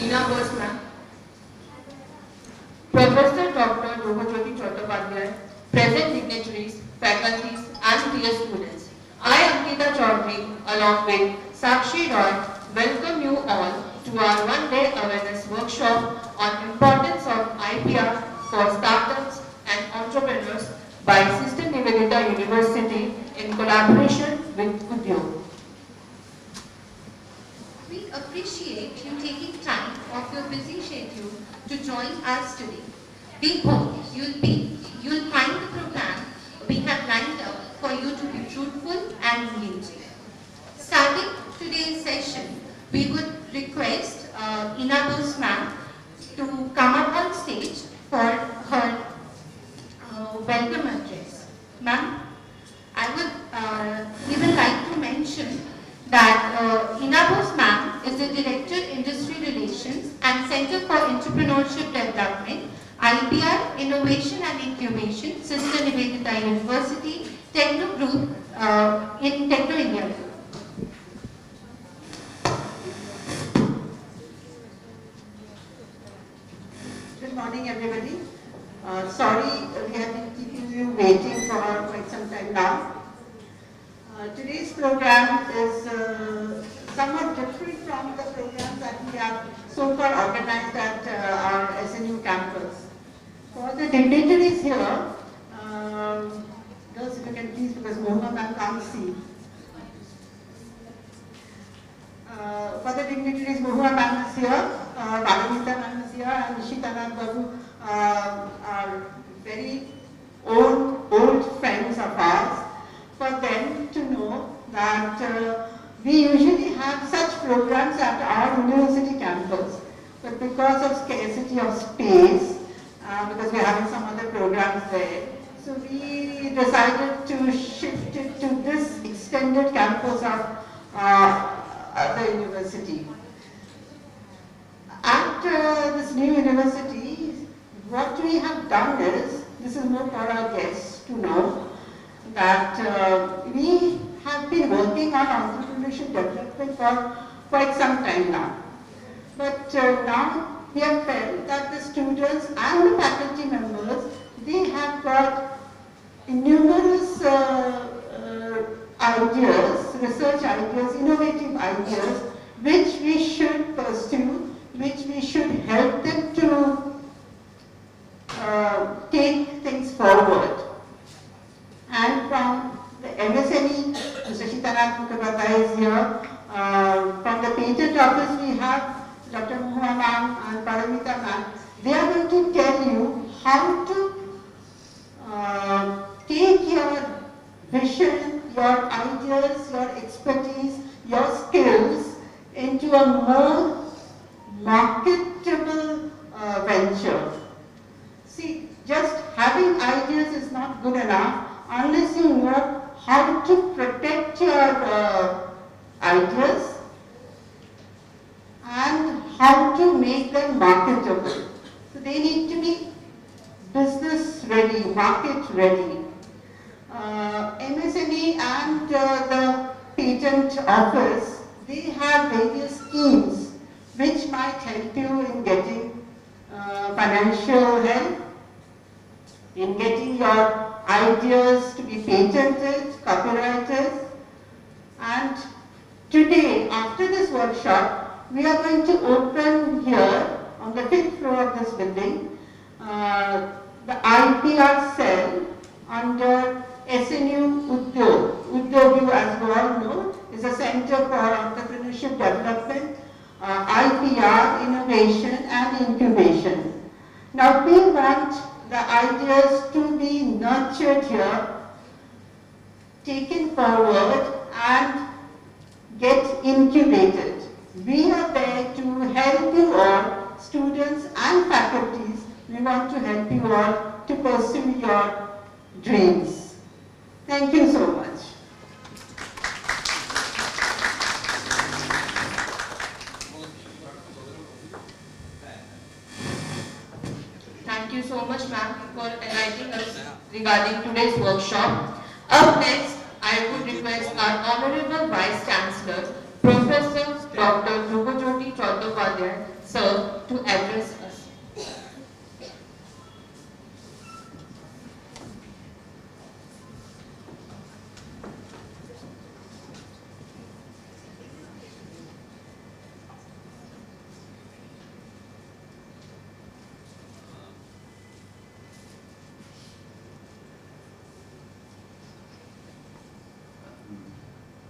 Inauguraion, Professor Dr. UDYOG, present dignitaries, faculties and dear students. I, Ankita Chaudhary, along with Sakshi Roy, welcome you all to our one-day awareness workshop on importance of IPR for startups and entrepreneurs by Sister Nivedita University in collaboration with UDYOG. We appreciate you taking time off your busy schedule to join us today. We hope you'll find the program we have lined up for you to be fruitful and engaging. Starting today's session, we would request Inauguraion ma'am to come up on stage for her welcome address. Ma'am, I would even like to mention that Inauguraion ma'am is the Director Industry Relations and Center for Entrepreneurship Development, IPR, Innovation and Incubation, Sister Nivedita University, Techno Group in Techno India. Good morning, everybody. Sorry we have been keeping you waiting for quite some time now. Today's program is somewhat different from the programs that we have so far organized at our SNU campus. For the dignitaries here, girls, if you can please, because Mohana ma'am can't see. For the dignitaries, Mohana ma'am is here, Bhagamita ma'am is here, and Nishitana Babu are very old friends of ours. For them to know that we usually have such programs at our university campus, but because of scarcity of space, because we're having some other programs there, so we decided to shift it to this extended campus of the university. At this new university, what we have done is, this is more for our guests to know, that we have been working on entrepreneurship development for quite some time now. But now we have felt that the students and the faculty members, they have got numerous ideas, research ideas, innovative ideas, which we should pursue, which we should help them to take things forward. And from the MSME, Mr. Shitaran Mukherjee is here. From the patent office, we have Dr. Mohana ma'am and Paramita ma'am. They are going to tell you how to take your vision, your ideas, your expertise, your skills into a more marketable venture. See, just having ideas is not good enough unless you know how to protect your ideas and how to make them marketable. So they need to be business ready, market ready. MSME and the patent office, they have various schemes which might help you in getting financial help, in getting your ideas to be patented, copyrighted. And today, after this workshop, we are going to open here on the 5th floor of this building the IPR cell under SNU UDYOG. UDYOG, as you all know, is a Center for Entrepreneurship Development, IPR, Innovation and Incubation. Now we want the ideas to be nurtured here, taken forward and get incubated. We are there to help you all, students and faculties. We want to help you all to pursue your dreams. Thank you so much. Thank you so much, ma'am, for enlightening us regarding today's workshop. Up next, I would request our Honorable Vice Chancellor, Professor Dr. UDYOG, Chattopadhyay, sir, to address us.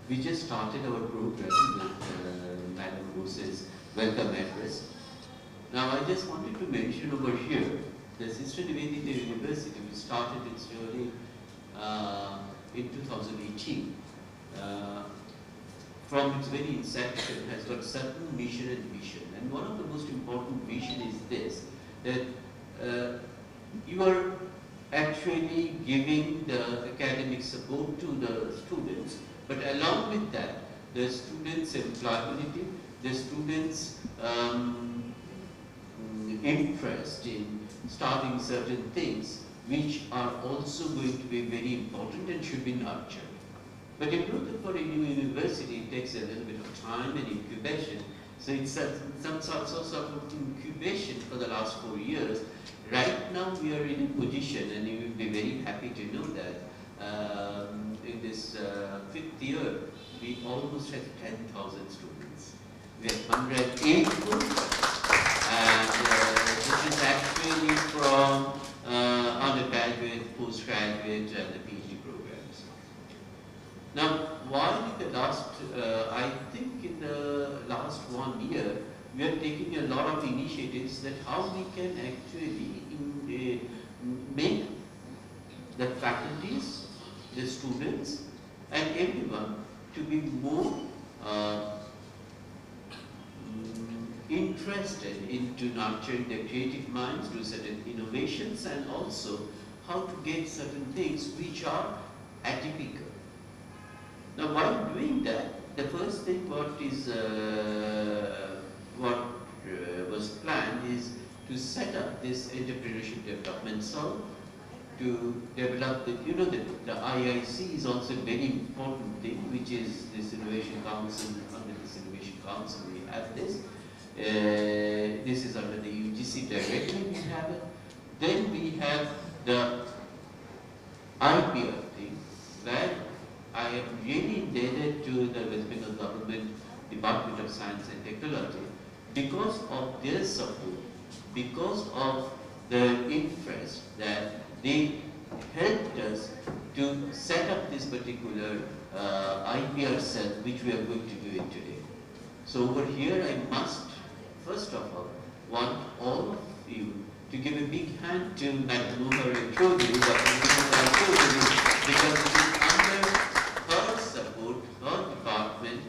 We just started our program with Madam Rose's welcome address. Now I just wanted to mention over here, the Sister Nivedita University, we started its journey in 2018. From its very inception has got certain mission and vision. And one of the most important vision is this, that you are actually giving the academic support to the students, but along with that, the students' employability, the students' interest in starting certain things, which are also going to be very important and should be nurtured. But in order for a new university, it takes a little bit of time and incubation. So it's some sort of incubation for the last 4 years. Right now we are in a position, and you will be very happy to know that in this 5th year, we almost have 10,000 students. We have 108 groups, and this is actually from undergraduate, postgraduate, and the PhD programs. Now, while in the last, I think in the last 1 year, we are taking a lot of initiatives that how we can actually make the faculties, the students, and everyone to be more interested into nurturing their creative minds, do certain innovations, and also how to get certain things which are atypical. Now, while doing that, the first thing what was planned is to set up this entrepreneurship development cell, to develop the, the IIC is also a very important thing, which is this Innovation Council. Under this Innovation Council, we have this. This is under the UGC directly, we have it. Then we have the IPR thing, where I am really indebted to the West Bengal Government Department of Science and Technology because of their support, because of the interest that they helped us to set up this particular IPR cell, which we are going to do it today. So over here, I must, first of all, want all of you to give a big hand to Madam Inauguraion, because it is under her support, her department,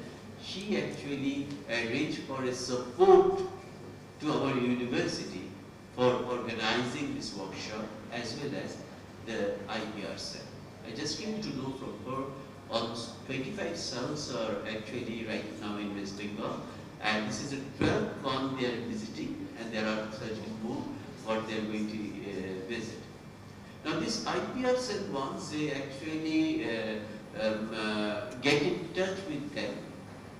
she actually arranged for a support to our university for organizing this workshop as well as the IPR cell. I just came to know from her almost 25 cells are actually right now in West Bengal, and this is the 12th one they are visiting, and there are 13 more what they are going to visit. Now this IPR cell, once they actually get in touch with them,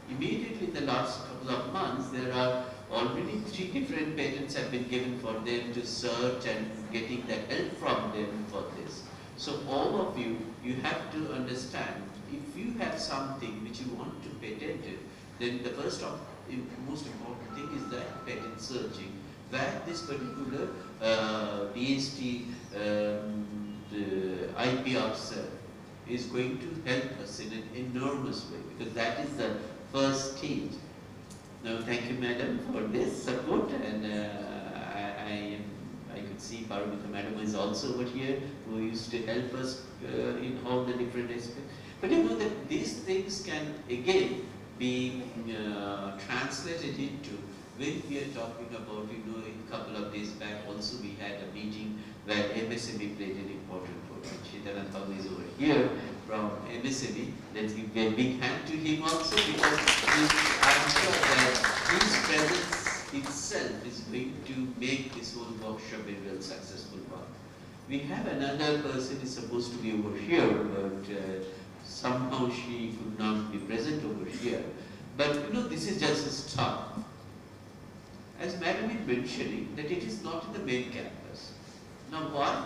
immediately in the last couple of months, there are already 3 different patents have been given for them to search and getting the help from them for this. So all of you, you have to understand, if you have something which you want to patent it, then the first of most important thing is that patent searching, where this particular DST, the IPR cell is going to help us in an enormous way, because that is the first stage. Now, thank you, madam, for this support, and I could see Paramita madam is also over here, who used to help us in all the different aspects. But you know that these things can again be translated into, when we are talking about, a couple of days back also we had a meeting where MSME played an important role. Chidanathan is over here from MSME. Let's give a big hand to him also, because I'm sure that his presence itself is going to make this whole workshop a real successful one. We have another person who is supposed to be over here, but somehow she could not be present over here. But this is just a start. as Madam is mentioning, that it is not in the main campus. Now why?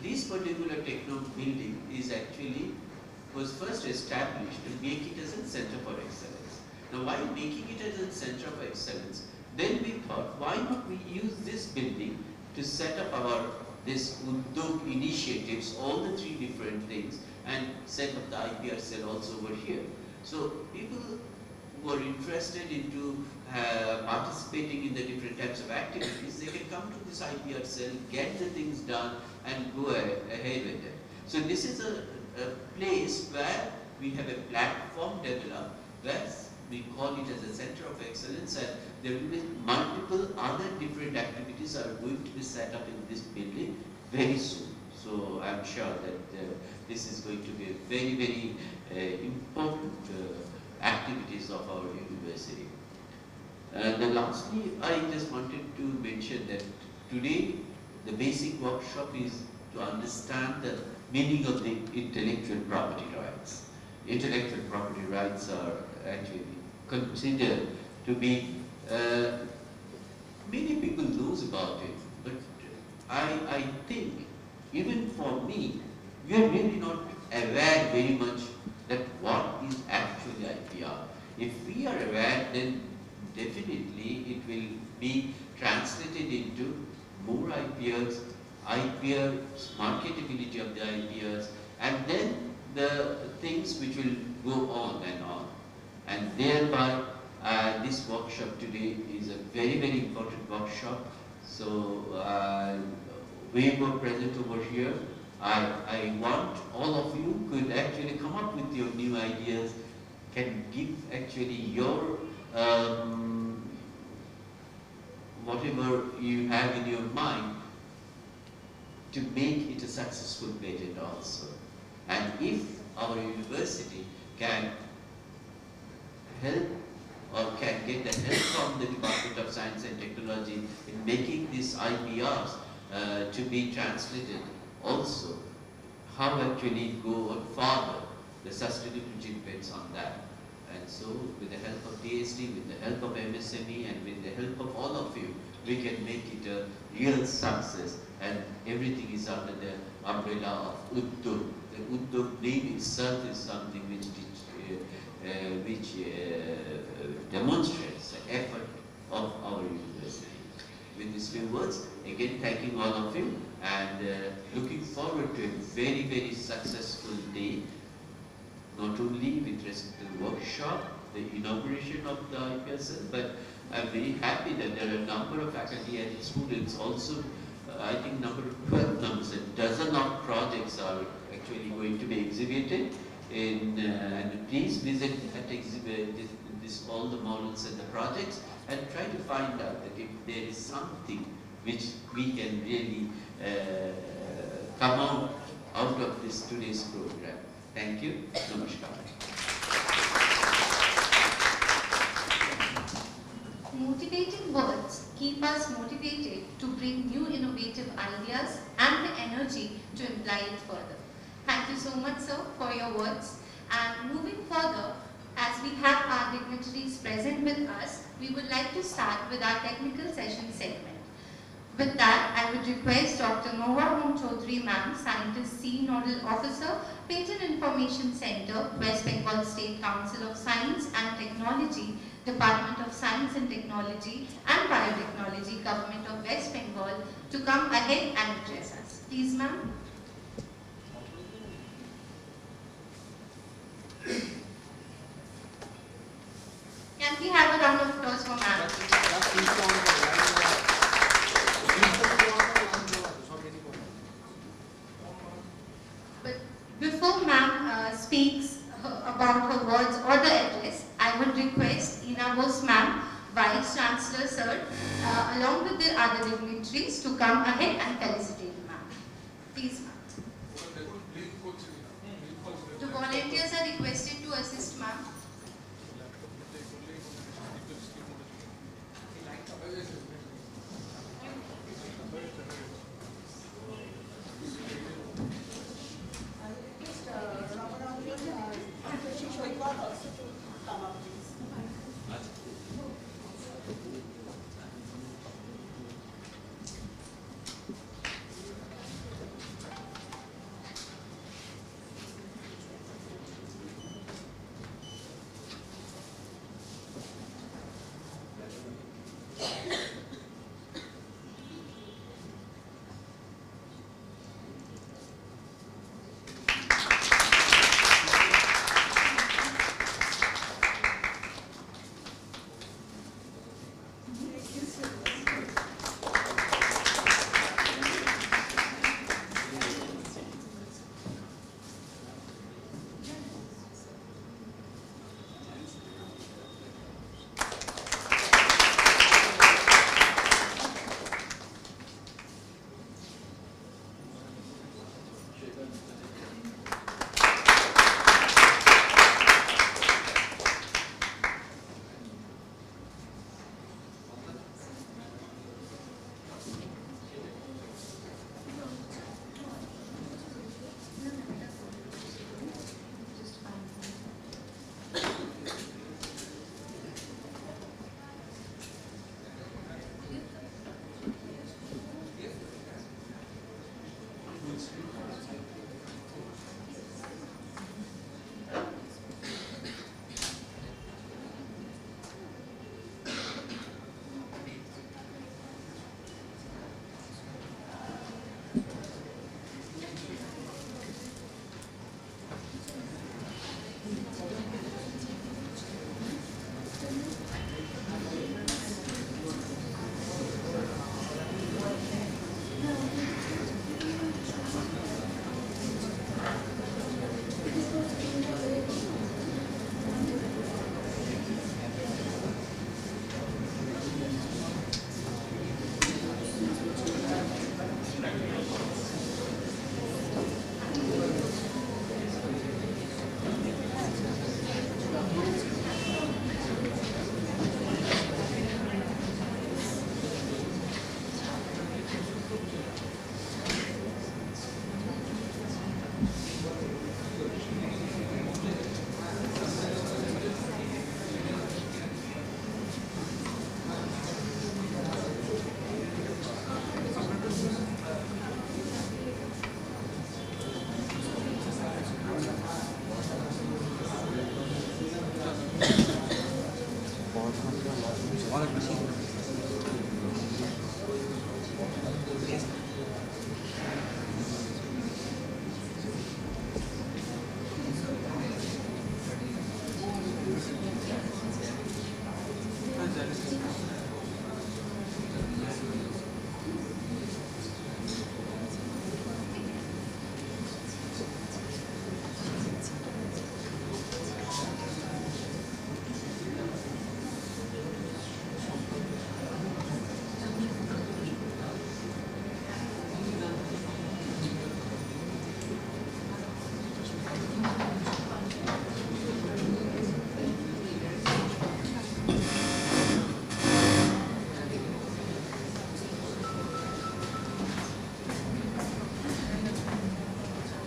This particular techno building is actually was first established to make it as a center for excellence. Now while making it as a center of excellence, then we thought, why not we use this building to set up our this UDYOG initiatives, all the three different things, and set up the IPR cell also over here. So people who are interested into participating in the different types of activities, they can come to this IPR cell, get the things done, and go ahead with it. So this is a place where we have a platform developed, where we call it as a center of excellence, and there will be multiple other different activities are going to be set up in this building very soon. So I'm sure that this is going to be a very, very important activities of our university. Then lastly, I just wanted to mention that today the basic workshop is to understand the meaning of the intellectual property rights. Intellectual property rights are actually considered to be, many people knows about it, but I think even for me, we are really not aware very much that what is actually IPR. If we are aware, then definitely it will be translated into more IPRs, IPRs, marketability of the IPRs, and then the things which will go on. And thereby, this workshop today is a very, very important workshop. So, we were present over here. I want all of you could actually come up with your new ideas, can give actually your whatever you have in your mind to make it a successful patent also. And if our university can help or can get the help from the Department of Science and Technology in making these IPRs to be translated also, how actually go on further, the sustainability depends on that. And so with the help of DSD, with the help of MSME, and with the help of all of you, we can make it a real success, and everything is under the umbrella of UDYOG. The UDYOG name itself is something which demonstrates the effort of our university. With these few words, again thanking all of you, and looking forward to a very, very successful day, not only with respect to the workshop, the inauguration of the IPSL, but I'm very happy that there are a number of faculty and students also. I think number 12 numbers, a dozen of projects are actually going to be exhibited in, and please visit at exhibit this all the models and the projects, and try to find out that if there is something which we can really come out of this today's program. Thank you. Namaskar. Motivating words keep us motivated to bring new innovative ideas and the energy to imply it further. Thank you so much, sir, for your words. And moving further, as we have our dignitaries present with us, we would like to start with our technical session segment. With that, I would request Dr. Inauguraion Chaudhary Ma'am, Scientist C, Nodal Officer, Patent Information Center, West Bengal State Council of Science and Technology, Department of Science and Technology and Biotechnology, Government of West Bengal, to come ahead and address us. Please, ma'am. Can we have a round of applause for ma'am? But before ma'am speaks about her words or the address, I would request Inauguraion ma'am, Vice Chancellor sir, along with the other dignitaries to come ahead and felicitate ma'am. Please, ma'am. The volunteers are requested to assist ma'am.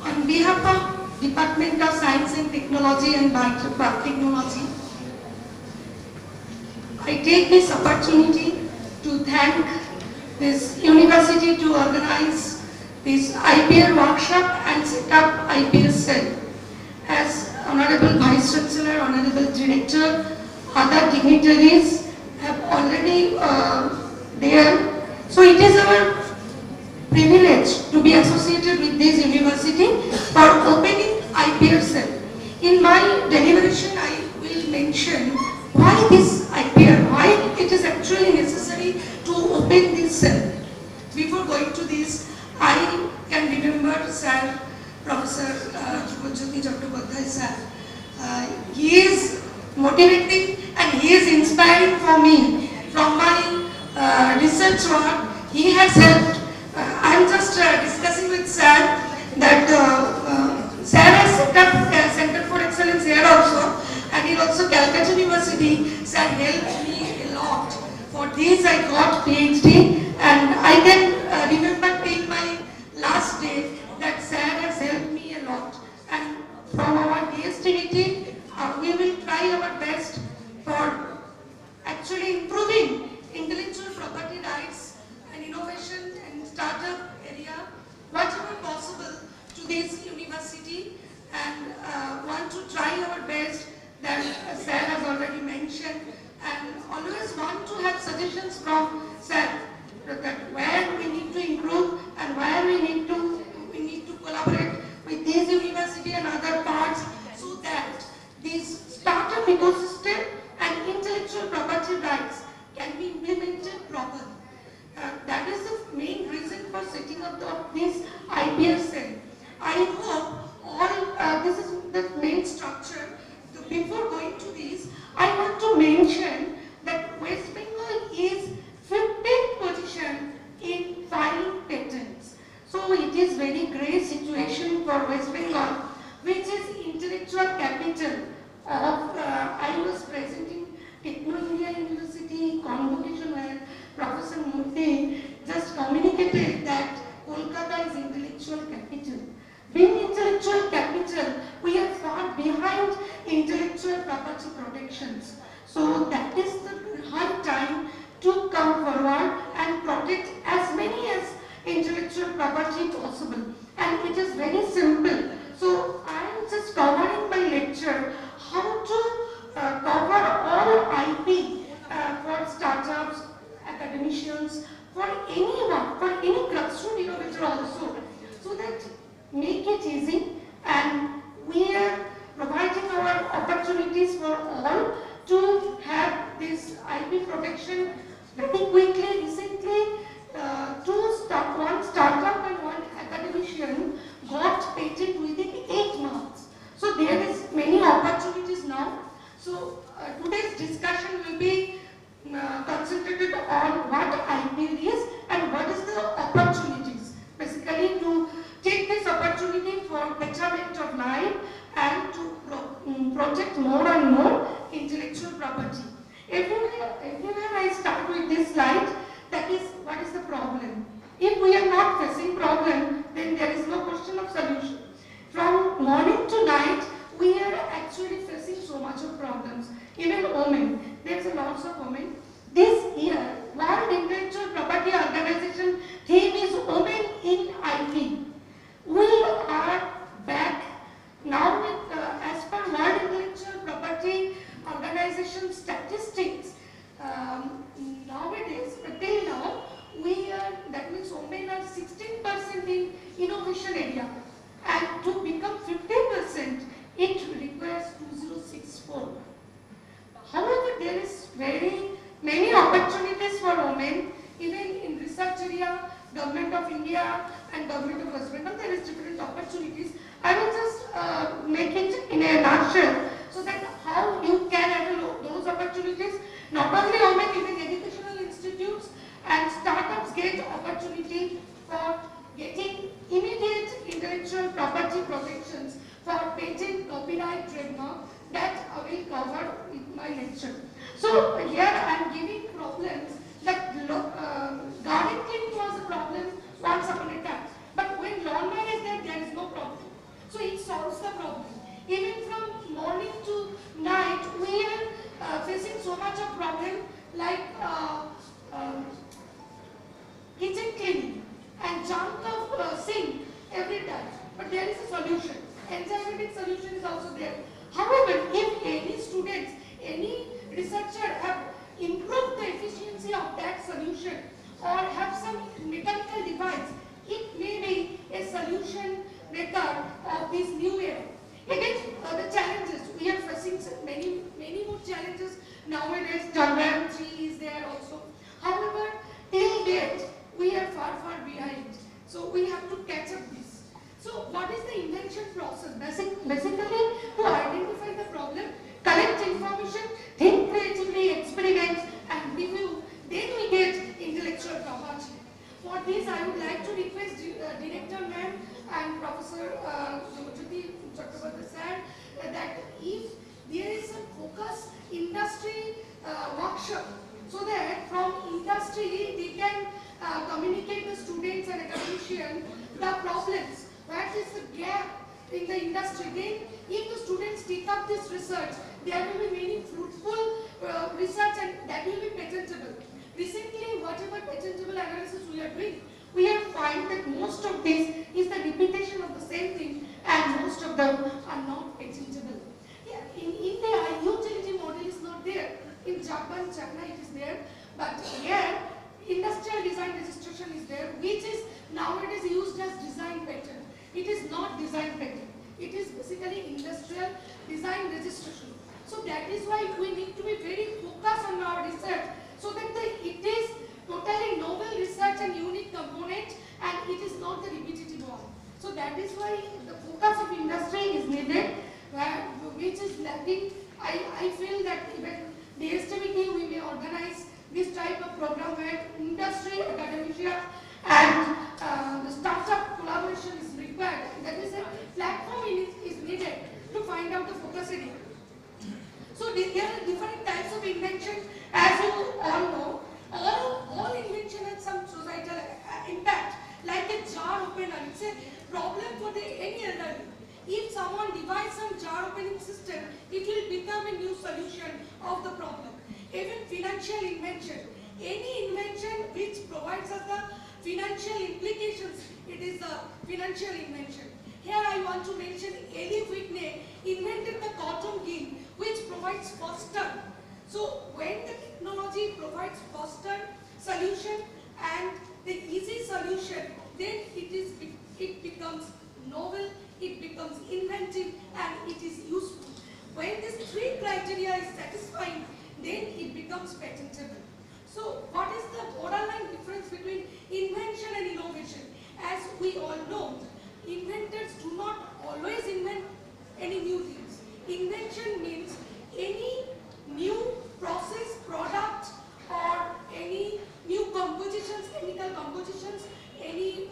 On behalf of Department of Science and Technology and Biotechnology, I take this opportunity to thank this university to organize this IPL workshop and set up IPL cell. As Honorable Vice Chancellor, Honorable Director, other dignitaries have already there. So it is our privilege to be associated with this university for opening IPL cell. In my deliberation, I will mention why this IPL, why it is actually necessary to open this cell. Before going to this, I can remember Sir, Professor Jyoti Chattopadhyay sir. He is motivating and he is inspiring for me. From my research work, he has helped. I am just discussing with Sir that Sir has set up a Center for Excellence here also, and in also Calcutta University. Sir helped me a lot. For this I got PhD, and I can remember till my last day that Sir has helped me a lot. And from our PhD team, we will try our best for actually improving intellectual property rights and innovation and startup area, whatever possible to this university, and want to try our best that Sir has already mentioned, and always want to have suggestions from sir that where we need to improve and where we need to collaborate with these university and other parts so that this startup ecosystem and intellectual property rights can be implemented properly. That is the main reason for setting up this IPR cell. I hope all this is the main structure. Before going to this, I want to mention that West Bengal is 15th position in filing patents. So it is very great situation for West Bengal, which is intellectual capital of, I was present in Techno India University convocation where Professor Murthy just communicated that Kolkata is intellectual capital. Being intellectual capital, we are far behind intellectual property protections. So that is the high time to come forward and protect as many as intellectual property possible. And it is very simple. So I am just covering my lecture how to cover all IP for startups, academicians, for anyone, for any grassroots innovator also, so that make it easy, and we are providing our opportunities for all to have this IP protection very quickly. Recently, one startup and one academician got patent within 8 months. So there is many opportunities now. So today's discussion will be concentrated on what IP is and what is the opportunities. Basically to take this opportunity for betterment of life and to protect more and more intellectual property. Everywhere I start with this slide, that is what is the problem. If we are not facing problem, then there is no question of solution. From morning to night, we are actually facing so much of problems. Even women, there's a lot of women. This year, World Intellectual Property Organization theme is Women in IP. We are back now with, as per World Intellectual Property Organization statistics, nowadays, till now, that means women are 16% in innovation area, and to become 50%, it requires 2064. However, there is very many opportunities for women, even in research area, Government of India and Government of West Bengal, there is different opportunities. I will just make it in a nutshell, so that how you can handle those opportunities. Not only women, even educational institutes and startups get opportunity for getting immediate intellectual property protections for patent, copyright, trademark. That I will cover in my lecture. So here I am giving problems that garden cleaning was a problem once upon a time. But when lawnmower is there, there is no problem. So it solves the problem. Even from morning to night, we are facing so much of problem like kitchen cleaning and junk of sink every time. But there is a solution. Enzymatic solution is also there. However, if any students, any researcher have improved the efficiency of that solution or have some mechanical device, it may be a solution maker of this new era. Again, the challenges, we are facing many more challenges nowadays. Chandrayaan 3 is there also. However, till date, we are far behind. So we have to catch up this. So what is the invention process? Basically, to identify the problem, collect information, think creatively, experiment and review, then we get intellectual property. For this, I would like to request Director Ma'am and Professor Jyoti Chakrabarty sir that if there is a focus industry workshop, so that from industry they can communicate the students and academicians the problems. What is the gap in the industry? Then, if the students take up this research, there will be many fruitful research and that will be patentable. Recently, whatever patentable analysis we are doing, we have found that most of this is the repetition of the same thing and most of them are not patentable. Yeah, in India, utility model is not there. In Japan, Japan, China, it is there. But here, industrial design registration is there, which is nowadays used as design patent. It is not design patent. It is basically industrial design registration. So that is why we need to be very focused on our research, so that it is totally novel research and unique component, and it is not the repetitive one. So that is why the focus of industry is needed, which is lacking. I feel that even the STBT we may organize this type of program where industry, academia and the startup collaboration is required. That is a platform is needed to find out the focus area. So there are different types of invention, as you all know. All invention has some societal impact, like a jar opener. It's a problem for any elderly. If someone devises some jar opening system, it will become a new solution of the problem. Even financial invention, any invention which provides us the financial implications, it is a financial invention. Here I want to mention Eli Whitney invented the cotton gin, which provides faster. So when the technology provides faster solution and the easy solution, then it becomes novel, it becomes inventive, and it is useful. When these three criteria is satisfying, then it becomes patentable. So what is the borderline difference between invention and innovation? As we all know, inventors do not always invent any new things. Invention means any new process, product, or any new compositions, chemical compositions, any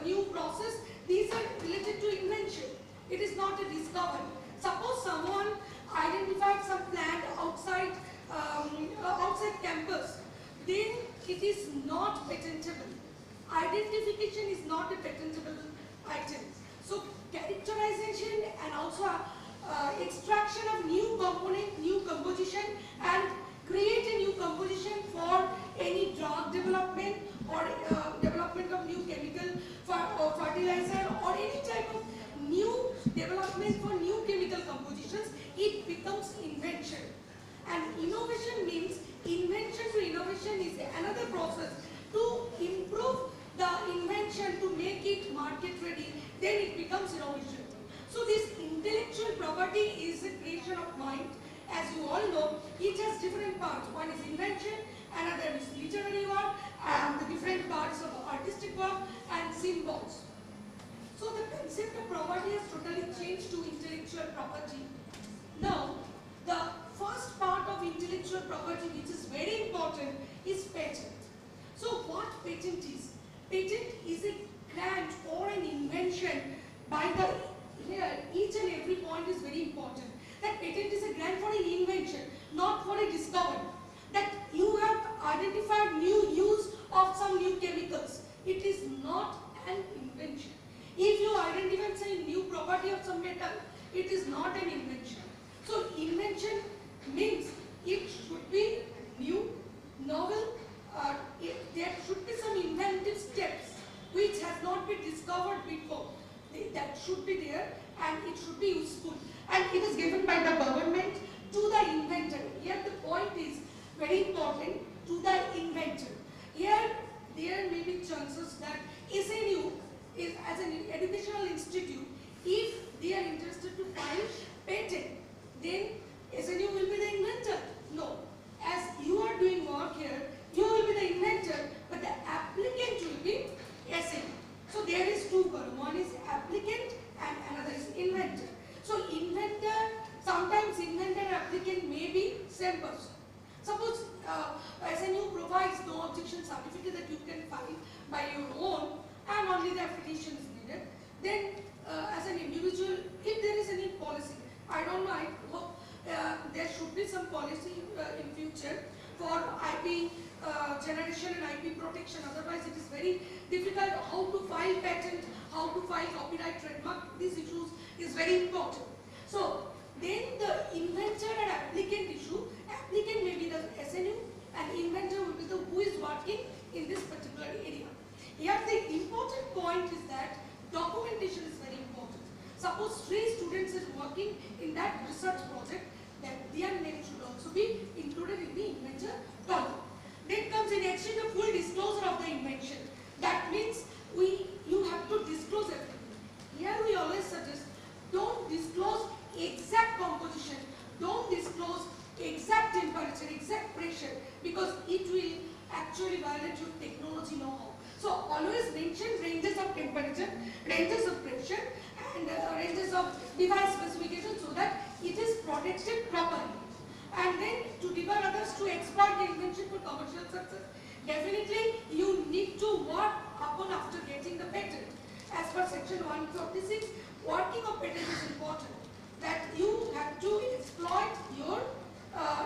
new process. These are related to invention. It is not a discovery. Suppose someone identified some plant outside campus, then it is not patentable. Identification is not a patentable item. So characterization and also extraction of new component, new composition, and create a new composition for any drug development or development of new chemical fertilizer or any type of new development for new chemical compositions, it becomes invention. And innovation means invention to innovation is another process to improve the invention to make it market ready, then it becomes innovation. So this intellectual property is a creation of mind. As you all know, it has different parts. One is invention, another is literary work, and the different parts of artistic work and symbols. So the concept of property has totally changed to intellectual property. Now, the first part of intellectual property, which is very important, is patent. So what patent is? Patent is a grant or an invention by the, here each and every point is very important. That patent is a grant for an invention, not for a discovery. That you have identified new use of some new chemicals. It is not an invention. If you identify say new property of some metal, it is not an invention. So invention means it should be new, novel, there should be some inventive steps which has not been discovered before. That should be there and it should be useful. And it is given by the government to the inventor. Here the point is very important, to the inventor. Here there may be chances that SNU is as an educational institute, if they are interested to file patent, then SNU will be the inventor. No. As you are doing work here, you will be the inventor, but the applicant will be SNU. So there is two columns. One is applicant and another is inventor. So inventor, sometimes inventor and applicant may be same person. Suppose SNU provides no objection certificate that you can file by your own and only the affiliation is needed. Then as an individual, if there is any policy, I don't know, I hope there should be some policy in future for IP generation and IP protection. Otherwise it is very difficult how to file patent, how to file copyright, trademark. These issues is very important. So then the inventor and applicant issue, applicant may be the SNU and inventor will be the who is working in this particular area. Here the important point is that documentation is very important. Suppose 3 students are working in that research project, that their name should also be included in the inventor column. Then comes in exchange of full disclosure of the invention. That means you have to disclose everything. Here we always suggest, don't disclose exact composition, don't disclose exact temperature, exact pressure, because it will actually violate your technology know-how. So always mention ranges of temperature, ranges of pressure, and ranges of device specification so that it is protected properly. And then to deter others to exploit the invention for commercial success, definitely you need to work upon after getting the patent. As per section 146, working of patent is important. That you have to exploit your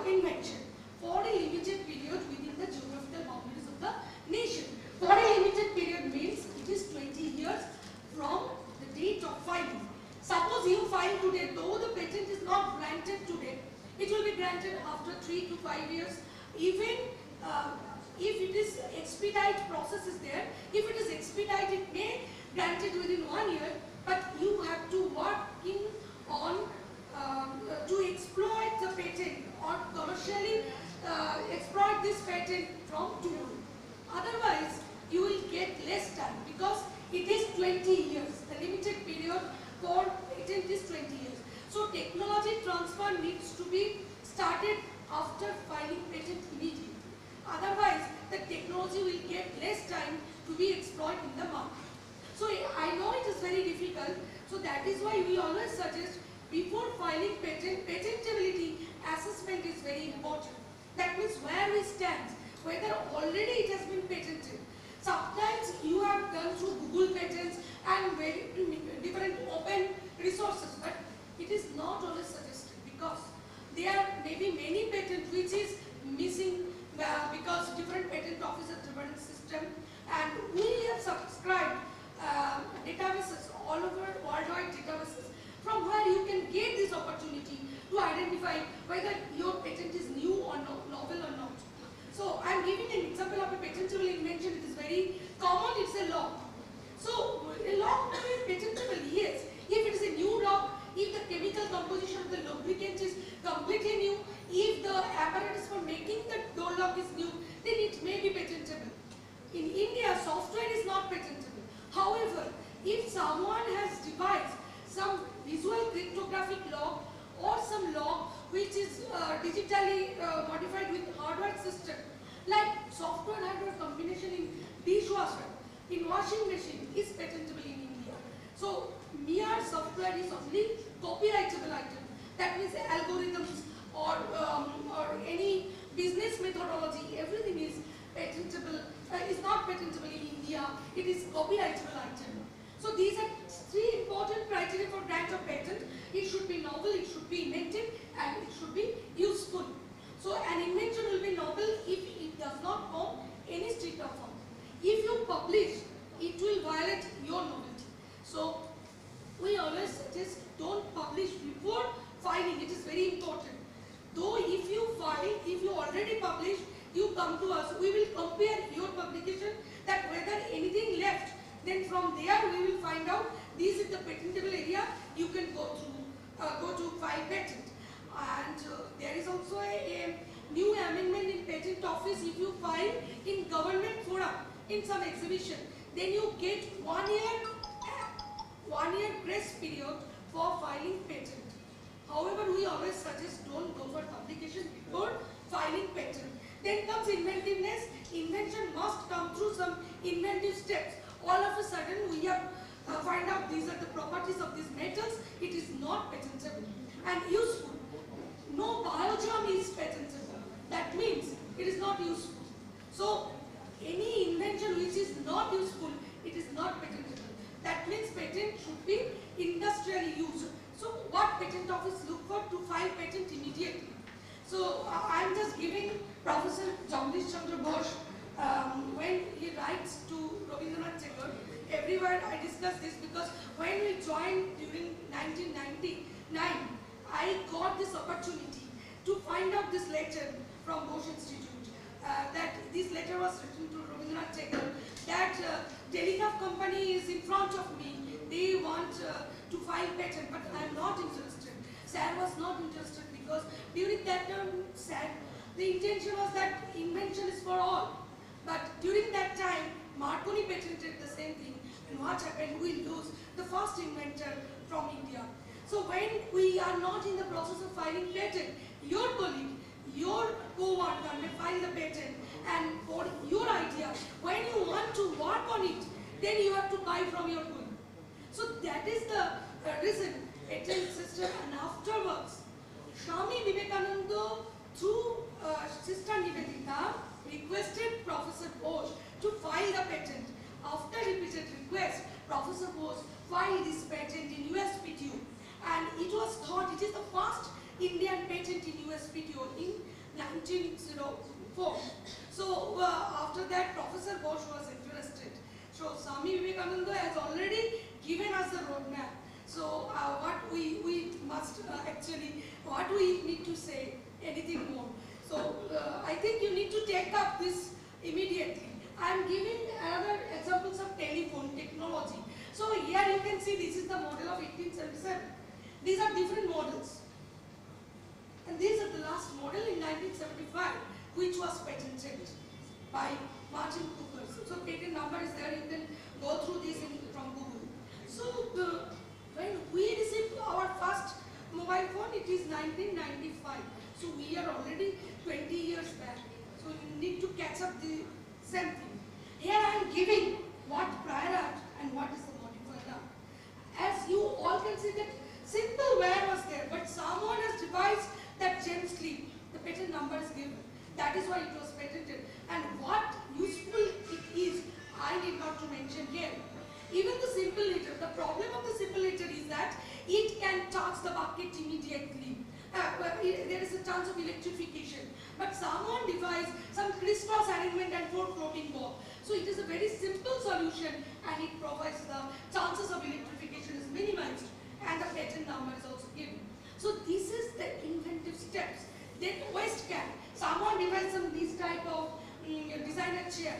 invention for a limited period within the geographical boundaries of the nation. For a limited period means it is 20 years from the date of filing. Suppose you file today, though the patent is not granted today, it will be granted after 3 to 5 years. Even if it is expedite process is there, if it is expedite, it may granted within 1 year, but you have to work on to exploit the patent or commercially exploit this patent from tomorrow. Otherwise, you will get less time because it is 20 years. The limited period for patent is 20 years. So technology transfer needs to be started after filing patent immediately. Otherwise, the technology will get less time to be exploited in the market. So I know it is very difficult. So that is why we always suggest before filing patent, patentability assessment is very important. That means where we stand, whether already it has been patented. Sometimes you have done through Google patents and very different open resources, but it is not always suggested because there may be many patents which is missing because different patent offices, different system, and we have subscribed databases all over worldwide databases from where you can get this opportunity to identify whether your patent is new or novel or not. So I am giving an example of a patentable invention. It is very common. It's a law. So a law is patentable, yes. If it is a new law, if the chemical composition of the lubricant is completely new, if the apparatus for making the door lock is new, then it may be patentable. In India, software is not patentable. However, if someone has devised some visual cryptographic lock or some lock which is digitally modified with hardware system, like software and hardware combination in dishwasher, in washing machine is patentable in India. So mere software is only copyrightable item. That means algorithms or any business methodology, everything is patentable, is not patentable in India. It is copyrightable item. So these are three important criteria for grant of patent. It should be novel, it should be inventive, and it should be useful. So an invention will be novel if it does not form any stricter form. If you publish, it will violate your novelty. So we always suggest don't publish before filing. It is very important. Though if you file, if you already publish, you come to us. We will compare your publication that whether anything left. Then from there we will find out this is the patentable area. You can go to file patent. And there is also a new amendment in patent office. If you file in government forum in some exhibition, then you get 1 year grace period for filing patent. However, we always suggest don't go for publication before filing patent. Then comes inventiveness. Invention must come through some inventive steps. All of a sudden we have find out these are the properties of these metals. It is not patentable and useful. No biogerm is patentable. That means it is not useful. So any invention which is not useful, it is not patentable. That means patent should be industrially used. So what patent office look for to file patent immediately? So I am just giving Professor Jagdish Chandra Bose when he writes to Rabindranath Tagore. Everywhere I discuss this because when we joined during 1999, I got this opportunity to find out this letter from Bose Institute. That this letter was written to Rabindranath Tagore that telegraph company is in front of me. They want to file patent, but I am not interested. Sir was not interested because because during that time said the intention was that invention is for all. But during that time, Marconi patented the same thing, and what happened? We lose the first inventor from India. So when we are not in the process of filing patent, your colleague, your co-worker may file the patent, and for your idea, when you want to work on it, then you have to buy from your colleague. So that is the reason patent system, and afterwards, Swami Vivekananda through Sister Nivedita requested Professor Bose to file the patent. After repeated request, Professor Bose filed this patent in USPTO, and it was thought it is the first Indian patent in USPTO in 1904. So after that, Professor Bose was interested. So Swami Vivekananda has already given us the roadmap. So what we must what we need to say, anything more. So I think you need to take up this immediately. I am giving another examples of telephone technology. So here you can see this is the model of 1877. These are different models. And these are the last model in 1975, which was patented by Martin Cooper. So patent number is there, you can go through this from Google. So when we received our first mobile phone, it is 1995. So we are already 20 years back. So you need to catch up the same thing. Here I am giving what prior art and what is the modified art. As you all can see that simple wear was there, but someone has devised that gem sleeve. The patent number is given. That is why it was patented. And what useful it is, I need not to mention here. Even the simple heater, the problem of the simple heater is that it can touch the bucket immediately. There is a chance of electrification. But someone devised some crisscross arrangement and 4 floating ball. So it is a very simple solution, and it provides the chances of electrification is minimized, and the patent number is also given. So this is the inventive steps. Then waste can. Someone devised some this type of designer chair,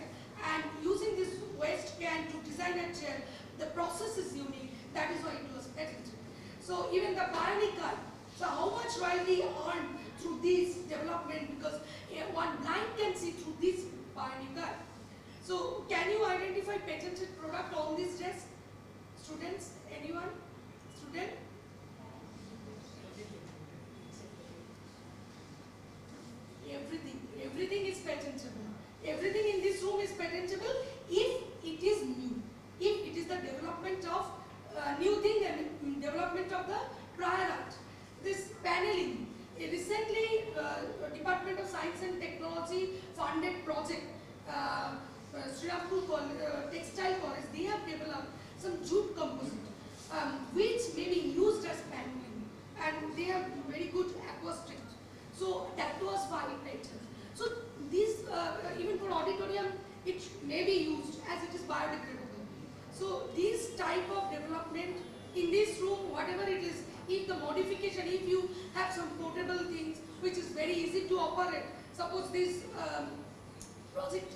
and using this waste can to design a chair, the process is unique. That is why it was patented. So even the bionic eye. So how much royalty earned through this development, because one blind can see through this bionic eye. So can you identify patented product on this desk? Students, anyone? Student? Everything is patentable. Everything in this room is patentable if it is new. If it is the development of new thing and development of the prior art. This paneling, recently Department of Science and Technology funded project, Srirampur Textile College, they have developed some jute composite which may be used as paneling, and they have very good acoustic. So that was filed patent. So this even for auditorium it may be used as it is biodegradable. So this type of development in this room, whatever it is, if the modification, if you have some portable things which is very easy to operate, suppose this project,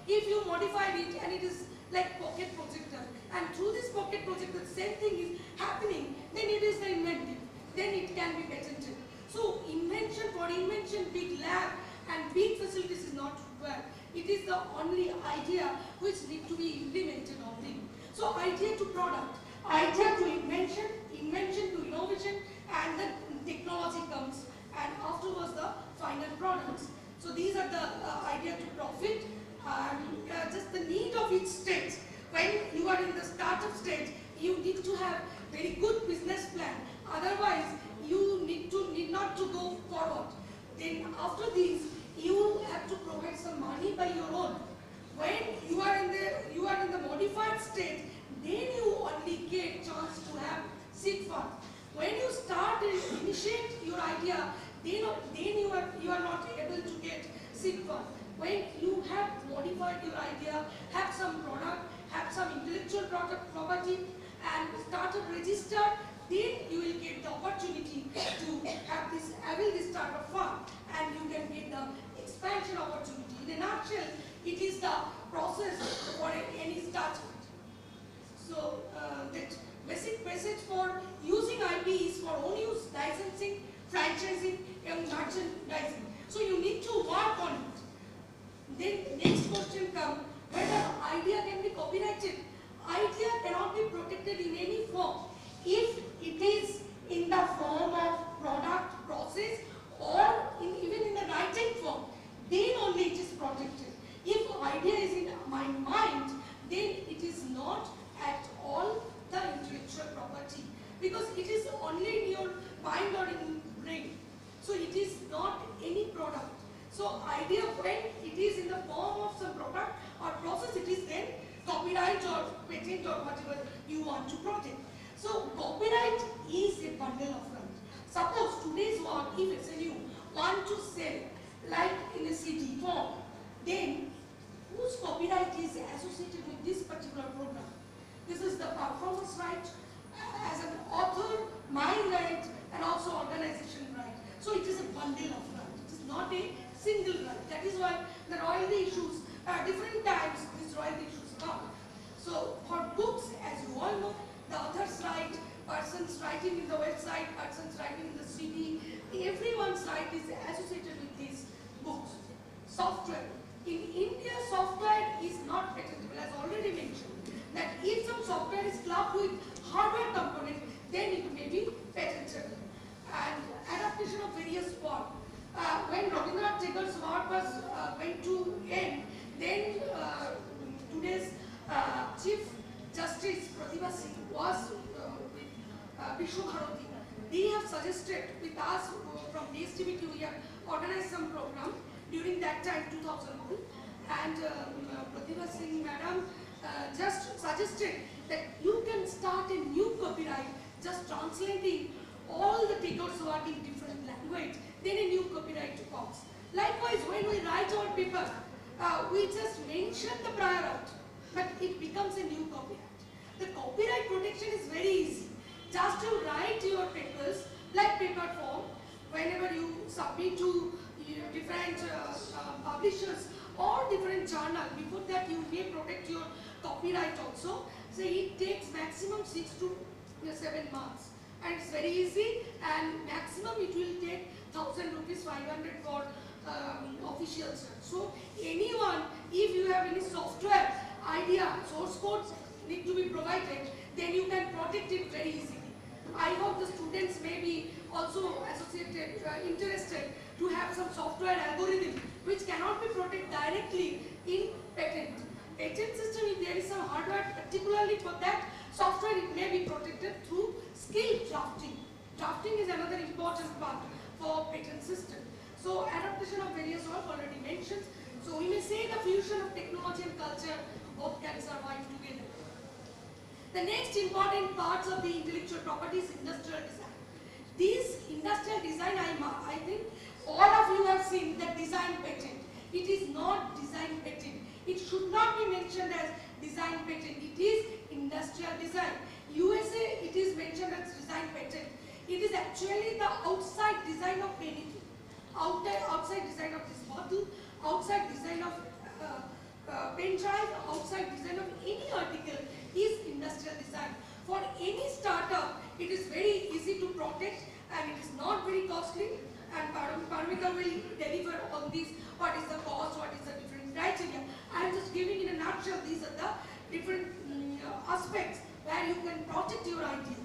if you modified it and it is like pocket projector, and through this pocket projector the same thing is happening, then it is the inventive, then it can be patented. So invention, for invention, big lab and big facilities is not required. It is the only idea which need to be implemented on thing. So idea to product, idea to invention, invention to innovation, and the technology comes, and afterwards the final products. So these are the idea to profit, just the need of each stage. When you are in the startup stage, you need to have very good business plan. Otherwise, you need not to go forward. Then after this, you have to provide some money by your own. When you are in the modified state, then you only get chance to have seed fund. When you start initiate your idea, then you are not able to get seed fund. When you have modified your idea, have some product, have some intellectual property, and started register, then you will get the opportunity to have this, avail this type of fund, and you can get the expansion opportunity. In a nutshell, it is the process for any startup. So that basic message for using IP is for own use, licensing, franchising, merchandising. So you need to work on it. Then next question comes, whether idea can be copyrighted. Idea cannot be protected in any form. If it is in the form of product, process, or even in the writing form, then only it is protected. If idea is in my mind, then it is not at all the intellectual property, because it is only in your mind or in brain. So it is not any product. So idea, when it is in the form of some product or process, it is then copyright or patent or whatever you want to protect. So copyright is a bundle of rights. Suppose today's work, if SNU want to sell like in a CD form, then whose copyright is associated with this particular program? This is the performance right, as an author, my right, and also organization right. So it is a bundle of rights. It is not a single right. That is why the royalty issues, different times these royalty issues come. So for books, as you all know, the author's right, persons writing in the website, persons writing in the CD, everyone's right is associated with these books. Software. In India, software is not patentable, as already mentioned. That if some software is clubbed with hardware component, then it may be patentable. And adaptation of various work. When Rabindranath Tagore's work was went to end, then today's Chief Justice Pratibha Singh was with Vishnu Bharati. They have suggested with us from DSTV, we have organized some program during that time, 2001, and Pratibha Singh Madam just suggested that you can start a new copyright, just translating all the Tagore's work in different language, then a new copyright comes. Likewise, when we write our paper, we just mention the prior art, but it becomes a new copyright. The copyright protection is very easy. Just to write your papers like paper form, whenever you submit to different publishers or different journal, before that you may protect your copyright also. So it takes maximum 6 to 7 months. And it's very easy, and maximum it will take 1,000 rupees, 500 for official search. So anyone, if you have any software idea, source codes need to be provided, then you can protect it very easily. I hope the students may be also associated, interested to have some software algorithm which cannot be protected directly in patent. Patent system, if there is some hardware particularly for that software, it may be protected through skill drafting. Drafting is another important part for patent system. So adaptation of various work already mentioned. So we may say the fusion of technology and culture both can survive together. The next important parts of the intellectual property is industrial design. This industrial design, I think all of you have seen that design patent. It is not design patent. It should not be mentioned as design patent. It is industrial design. USA, it is mentioned as design patent. It is actually the outside design of anything. Outside design of this bottle, outside design of pen drive, outside design of any article is industrial design. For any startup, it is very easy to protect and it is not very costly, and Parmika will deliver on this, what is the cost, what is the different criteria. I am just giving in a nutshell, these are the different aspects where you can protect your idea.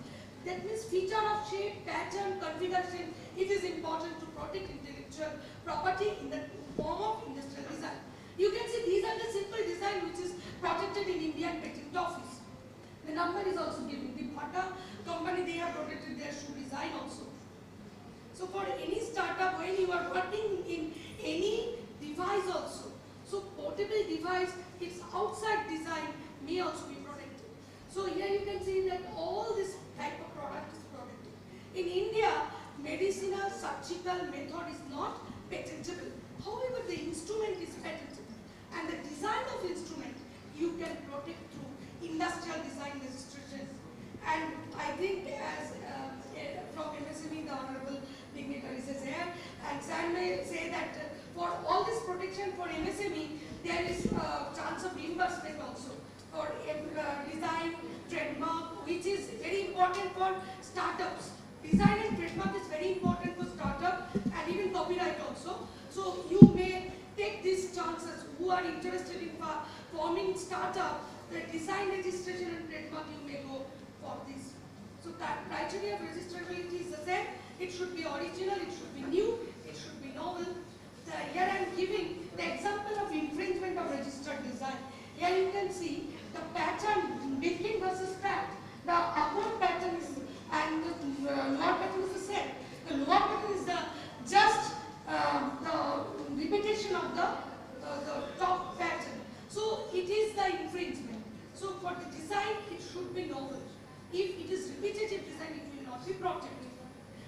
That means feature of shape, pattern, configuration, it is important to protect intellectual property in the form of industrial design. You can see these are the simple design which is protected in Indian Patent Office. The number is also given. The Bata company, they have protected their shoe design also. So for any startup, when you are working in any device also, so portable device, its outside design may also be protected. So here you can see that all this type of product is protected. In India, medicinal surgical method is not patentable. However, the instrument is patentable. And the design of instrument you can protect through industrial design registrations. And I think as from MSME, the Honorable Dignitary says here, and Sam may say that for all this protection for MSME, there is a chance of reimbursement also for design, trademark, which is very important for startups. Design and trademark is very important for startup, and if also. So you may take these chances who are interested in forming startup, the design registration and trademark you may go for this. So that criteria of registrability is the same. It should be original, it should be new, it should be novel. Here I am giving the example of infringement of registered design. Here you can see the pattern Birkin versus Pratt. The upward pattern is and the lower pattern is the same. The lower pattern is the just the repetition of the top pattern. So it is the infringement. So for the design it should be novel. If it is repetitive design, it will not be protected.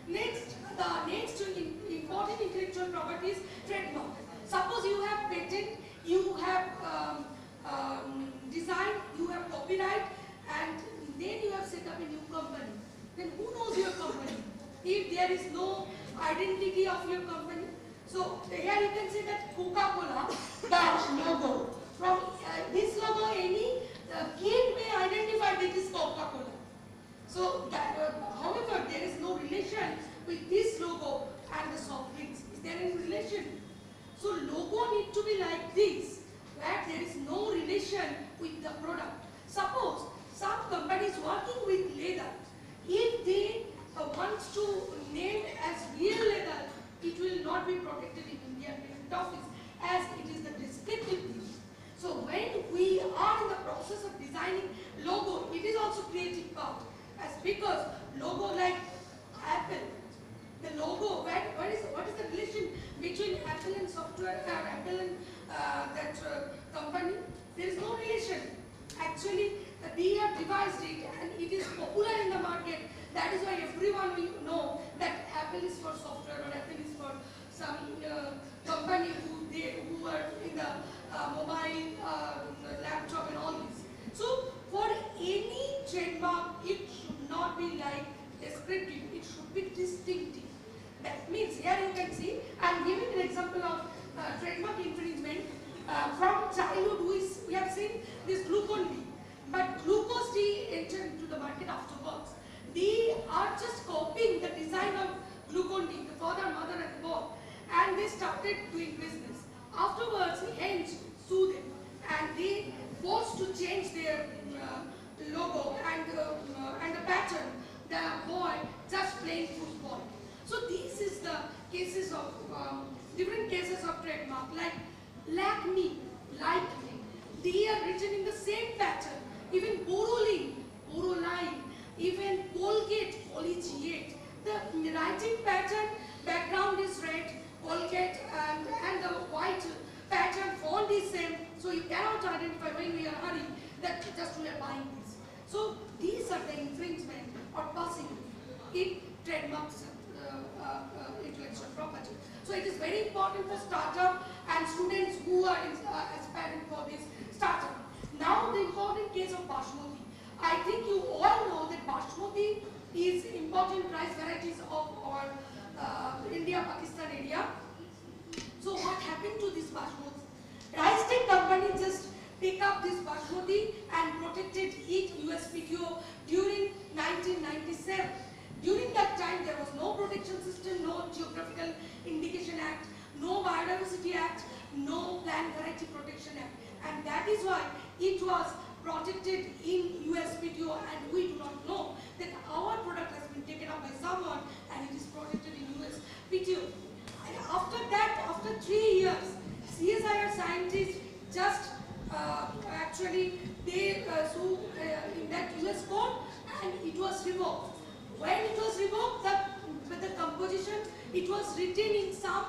Next, the next important intellectual property is trademark. Suppose you have patent, you have design, you have copyright, and then you have set up a new company. Then who knows your company? If there is no identity of your company. So here you can see that Coca-Cola, the logo. From this logo, any kid may identify that is Coca-Cola. So, however, there is no relation with this logo and the soft drinks. Is there any relation? So, logo need to be like this, where there is no relation with the product. Suppose some company is working with leather. If they want to name as real leather, it will not be protected in Indian Patent Office as it is the descriptive thing. So, when we are in the process of designing logo, it is also creative part. As because logo like Apple, the logo, what is the relation between Apple and software, Apple and that company? There is no relation. Actually, we have devised it and it is popular in the market. That is why everyone will know that Apple is for software or Apple is for some company who are in the mobile, laptop and all this. So, for any trademark, it should not be like descriptive, it should be distinctive. That means, here you can see, I am giving an example of trademark infringement. From childhood, we have seen this Glucon-D, but Glucose-D entered into the market afterwards. They are just copying the design of Glucon-D, the father, mother and boy, and they started doing business. Afterwards, hence sued them, and they forced to change their logo and the pattern, the boy just playing football. So this is the cases of different cases of trademark, like Lakme, like me. They are written in the same pattern. Even Boroline, Boroline, even Colgate, Collegiate. The writing pattern, background is red, Colgate and the white pattern font is same. So you cannot identify when we are hurrying that just we are buying this. So these are the infringement or passing in trademarks intellectual property. So it is very important for startup and students who are aspiring for this startup. Now the important case of Basmati. I think you all know that Basmati is important rice varieties of our India-Pakistan area. So what happened to this Basmati? Rice Tech company just picked up this Basmati and protected it USPTO during 1997. During that time, there was no protection system, no Geographical Indication Act, no Biodiversity Act, no Plant Variety Protection Act. And that is why it was protected in USPTO, and we do not know that our product has been taken up by someone and it is protected in USPTO. And after that, after 3 years, CSIR scientists just actually they sue in that US court and it was revoked. When it was revoked, the composition, it was written in some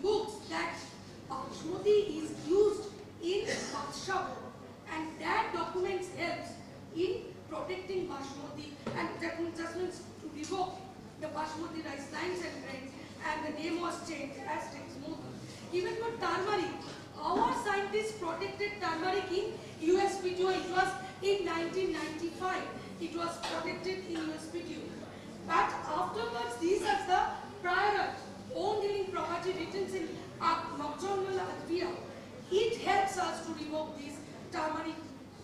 books that Basmati is used in Baksha, and that documents helps in protecting Basmati, and that just means to revoke the Basmati rice lines and grains, and the name was changed as Texmoda. Even for turmeric, our scientists protected turmeric in USPTO. It was in 1995. It was protected in USPTO. But afterwards, these are the prior own dealing property written in nocturnal Advia. It helps us to revoke this turmeric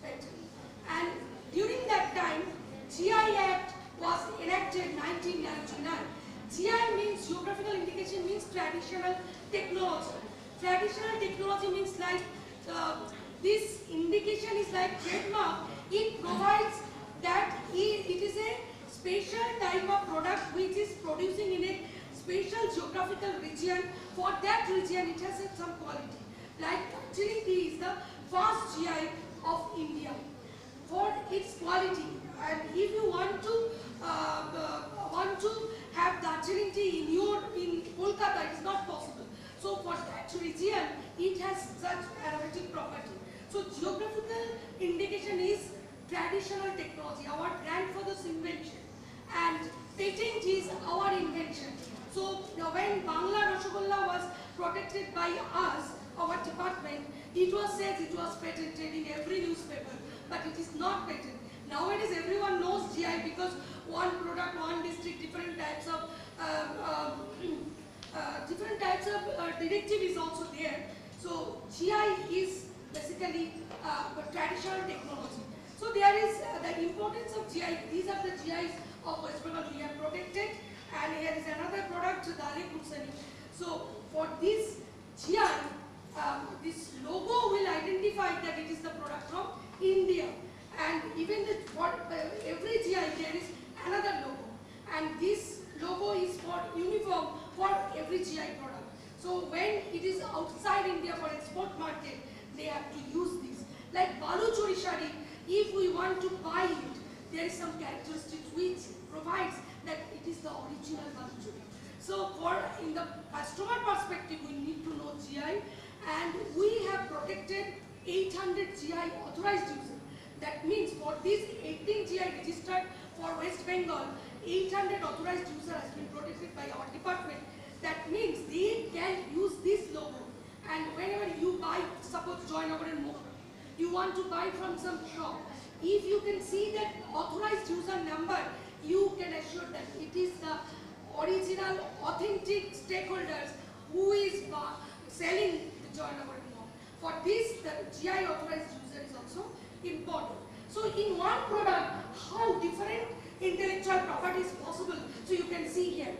patent. And during that time, GI Act was enacted in 1999. GI means Geographical Indication, means traditional technology. Traditional technology means like this indication is like trademark. It provides that it is a special type of product which is producing in a special geographical region. For that region, it has some quality. Like Darjeeling tea is the first GI of India for its quality. And if you want to have Darjeeling tea in Kolkata, it's not possible. So for that region, it has such aromatic property. So geographical indication is traditional technology, our grandfather's invention, and patent is our invention. So when Bangla Rasgulla was protected by us, our department, it was said it was patented in every newspaper, but it is not patented. Nowadays everyone knows GI because one product, one district, different types of directive is also there. So GI is basically traditional technology. So there is the importance of GI. These are the GIs of West Bengal we have protected, and here is another product, Dale Kursani. So for this GI, this logo will identify that it is the product from India, and even for every GI there is another logo, and this logo is for uniform for every GI product. So when it is outside India for export market, they have to use this. Like Balu Chori Shari, if we want to buy it, there is some characteristics which provides that it is the original Balu Chori. So for in the customer perspective, we need to know GI, and we have protected 800 GI authorized users. That means for this 18 GI registered for West Bengal, 800 authorized user has been protected by our department. That means they can use this logo, and whenever you buy, suppose Inauguraion Mocha, you want to buy from some shop, if you can see that authorized user number, you can assure that it is the original authentic stakeholders who is selling the Inauguraion Mocha. For this, the GI authorized user is also important. So in one product, how different intellectual property is possible. So you can see here.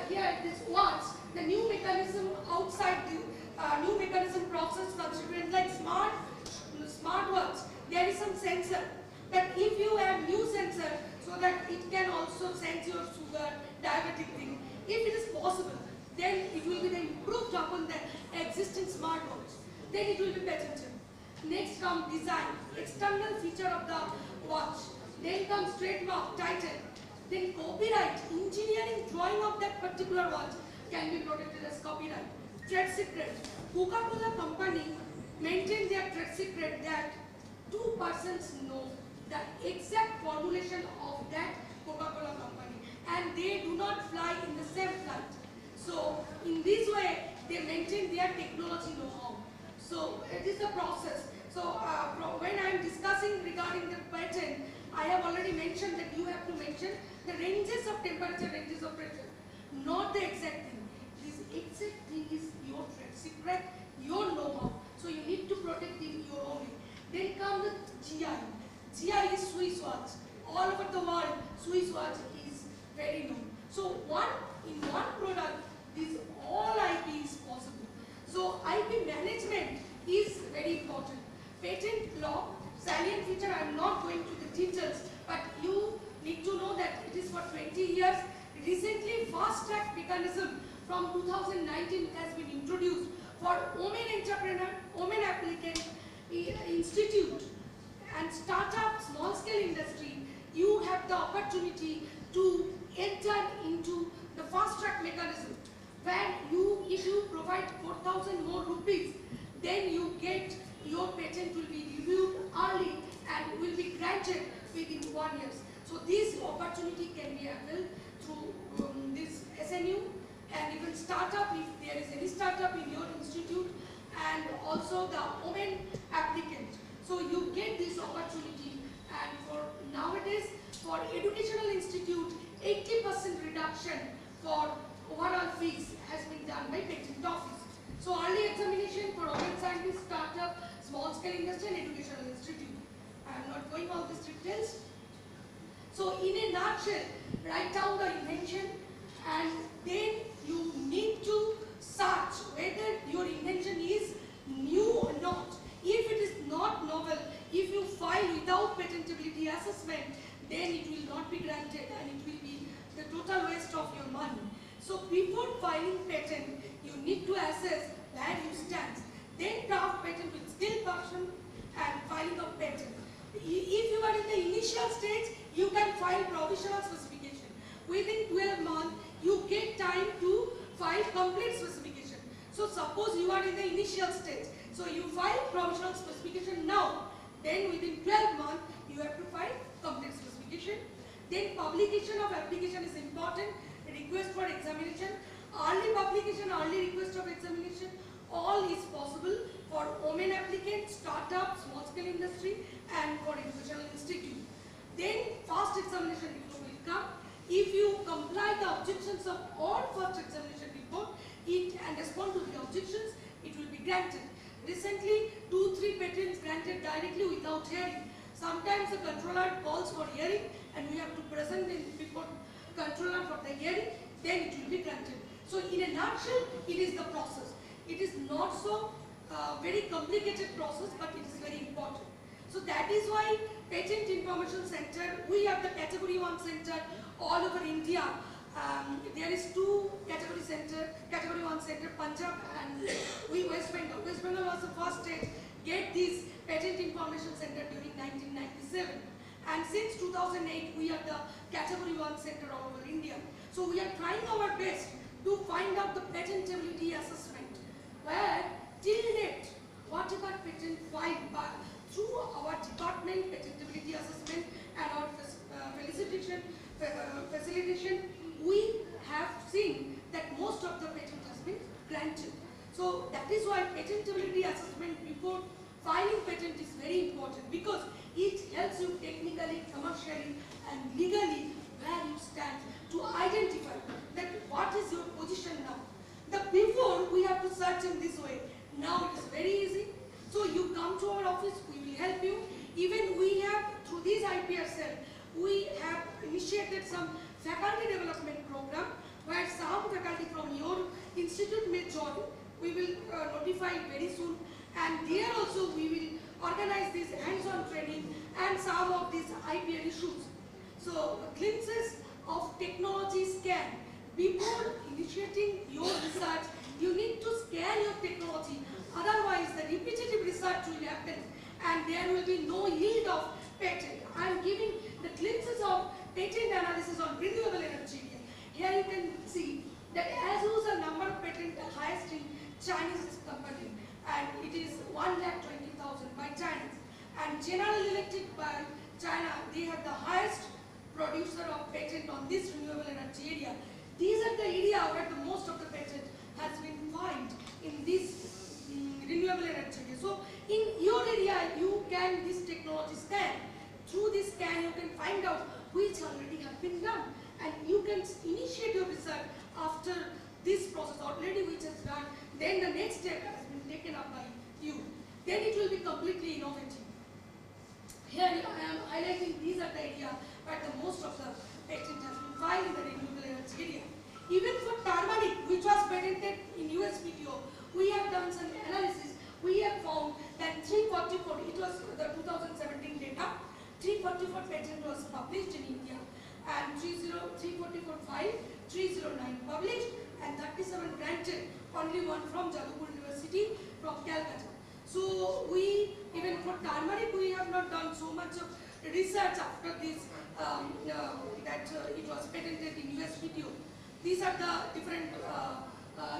Here this watch, the new mechanism outside the new mechanism process constituent like smart watch. There is some sensor that if you have new sensor, so that it can also sense your sugar, diabetic thing. If it is possible, then it will be improved upon the existing smartwatch. Then it will be patented. Next comes design, external feature of the watch. Then comes trademark, title. Then copyright, engineering drawing of that particular watch can be protected as copyright. Trade secret, Coca-Cola company maintain their trade secret that two persons know the exact formulation of that Coca-Cola company, and they do not fly in the same flight. So in this way, they maintain their technology know-how. So it is a process. So when I am discussing regarding the patent, I have already mentioned that you have to mention the ranges of temperature, ranges of pressure, not the exact thing. This exact thing is your trade secret, your know-how. So you need to protect it your own way. Then come the GI. GI is Swiss watch. All over the world, Swiss watch is very known. So in one product, this all IP is possible. So IP management is very important. Patent law, salient feature, I am not going to the details, but you need to know that it is for 20 years. Recently, fast track mechanism from 2019 has been introduced for women entrepreneur, women applicant, institute, and startup, small scale industry. You have the opportunity to enter into the fast track mechanism, where if you provide 4,000 more rupees, then you get your patent will be reviewed early and will be granted within 1 year. So this opportunity can be availed through this SNU, and even startup, if there is any startup in your institute, and also the women applicant. So you get this opportunity, and for nowadays, for educational institute, 80% reduction for overall fees has been done by patent office. So early examination for women scientist, startup, small scale industry and educational institute. I am not going all these details. So in a nutshell, write down the invention, and then you need to search whether your invention is new or not. If it is not novel, if you file without patentability assessment, then it will not be granted and it will be the total waste of your money. So before filing patent, you need to assess where you stand. Then draft patent with skilled person and filing of patent. If you are in the initial stage, you can file provisional specification. Within 12 months, you get time to file complete specification. So suppose you are in the initial stage, so you file provisional specification now. Then within 12 months, you have to file complete specification. Then publication of application is important. Request for examination, early publication, early request of examination, all is possible for women applicants, startups, small scale industry and for educational institute. Then first examination report will come. If you comply the objections of all first examination report and respond to the objections, it will be granted. Recently, 2-3 patents granted directly without hearing. Sometimes the controller calls for hearing and we have to present the report controller for the hearing, then it will be granted. So in a nutshell, it is the process. It is not so very complicated process, but it is very important. So that is why Patent Information Center, we have the Category 1 center all over India. There is 2 Category 1 center, Punjab and West Bengal. West Bengal was the first state get this Patent Information Center during 1997. And since 2008, we are the Category 1 center all over India. So we are trying our best to find out the patentability assessment, where till date, whatever patent filed through our department patentability assessment and our facilitation, we have seen that most of the patent has been granted. So that is why patentability assessment before filing patent is very important, because it helps you technically, commercially and legally where you stand to identify that what is your position now. Before we have to search in this way, now it is very easy. So you come to our office, we will help you. Even we have, through this IPR cell, we have initiated some faculty development program where some faculty from your institute may join. We will notify very soon, and there also we will organize this hands-on training and some of these IPR issues. So glimpses of technology scan. Before initiating your research, you need to scan your technology. Otherwise, the repetitive research will happen and there will be no yield of patent. I am giving the glimpses of patent analysis on renewable energy. Here you can see that as usual number of patents the highest in Chinese company, and it is 1,20,000 by Chinese. And General Electric by China, they have the highest producer of patent on this renewable energy area. These are the area where the most of the patent has been filed in this renewable energy area. So in your area, you can this technology scan. Through this scan, you can find out which already have been done, and you can initiate your research after this process already which is done. Then the next step has been taken up by you. Then it will be completely innovative. Here I am highlighting these are the area where the most of the patent has been filed in the renewable energy area. Even for turmeric, which was patented in USPTO, we have done some analysis. We have found that 344, it was the 2017 data, 344 patent was published in India, and 344 filed, 309 published, and 37 granted, only one from Jadavpur University from Calcutta. So we, even for turmeric, we have not done so much of research after this, it was patented in USPTO. These are the different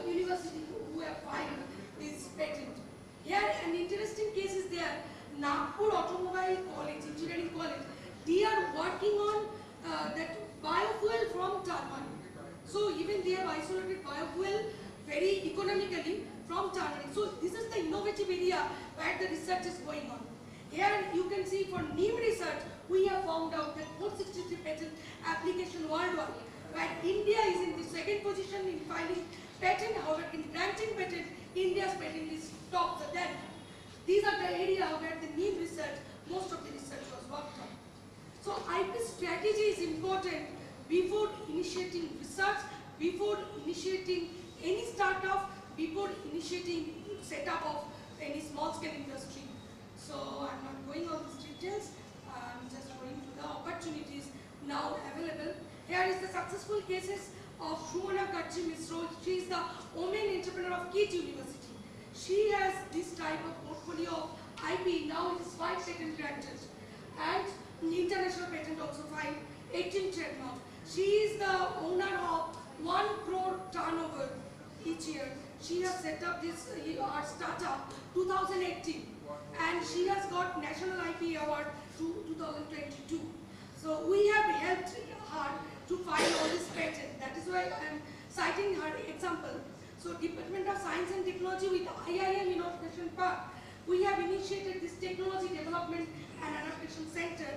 universities who have filed this patent. Here an interesting case is there, Nagpur Automobile College, Engineering College. They are working on that biofuel from turmeric. So even they have isolated biofuel very economically from turmeric. So this is the innovative area where the research is going on. Here you can see for neem research, we have found out that 463 patent application worldwide, where India is in the second position in filing patent. However, in granting patent, India's patent is top the 10. These are the area where the neem research, most of the research was worked on. So IP strategy is important before initiating research, before initiating any startup, before initiating setup of any small scale industry. So I'm not going on these details, I'm just going to the opportunities now available. Here is the successful cases of Shumana Kachi Misro. She is the woman entrepreneur of KIT University. She has this type of portfolio of IP. Now it is 5 patent granted and international patent also filed, 18 trademark. She is the owner of 1 crore turnover each year. She has set up this our startup 2018 and she has got National IP Award 2022. So we have helped her to file all this patent. That is why I am citing her example. So Department of Science and Technology with IIM Innovation Park, we have initiated this Technology Development and Adaptation Center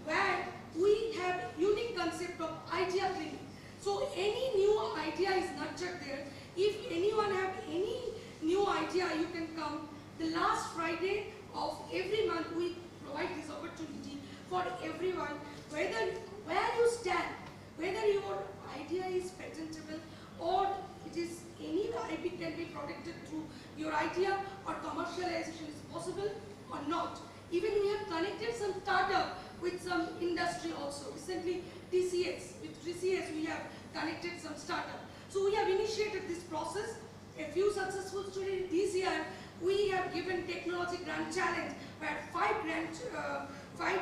where we have unique concept of idea clinic. So any new idea is nurtured there. If anyone have any new idea, you can come. The last Friday of every month we provide this opportunity for everyone, where you stand, whether your idea is patentable or it is any IP can be protected through your idea or commercialization is possible or not. Even we have connected some startup with some industry also. Recently TCS, with TCS we have connected some startup. So we have initiated this process. A few successful students this year we have given technology grant challenge where 5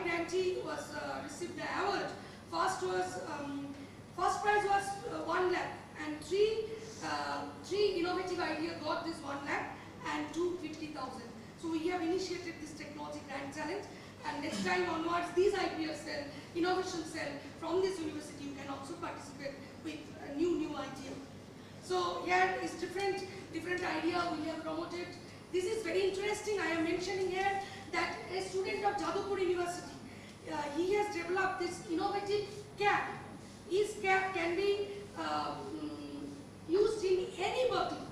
grantee was received the award. First prize was 1 lakh and three innovative idea got this 1 lakh and 250,000. So we have initiated this technology grant challenge and next time onwards these IPS cell, innovation cell from this university you can also participate with a new idea. So here is different idea we have promoted. This is very interesting. I am mentioning here that a student of Jadavpur University, he has developed this innovative cap. His cap can be used in any bottle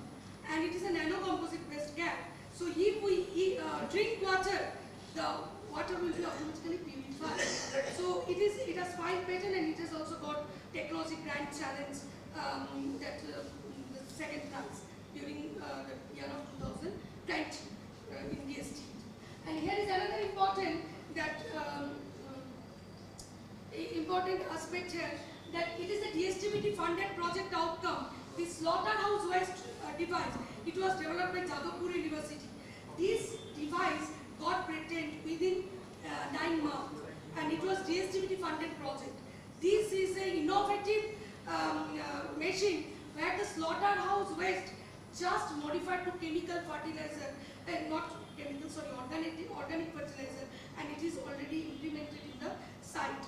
and it is a nano-composite based cap. So if we drink water, the water will be automatically purified. So it has 5 patent and it has also got technology grant challenge the second prize during the year of 2020 in DST. And here is another important aspect here, that it is a DSTBT funded project outcome. The slaughterhouse waste device, it was developed by Jadavpur University. This device got patent within 9 months and it was DSTBT funded project. This is an innovative machine where the slaughterhouse waste just modified to chemical fertilizer, not chemical, sorry, organic fertilizer, and it is already implemented in the site.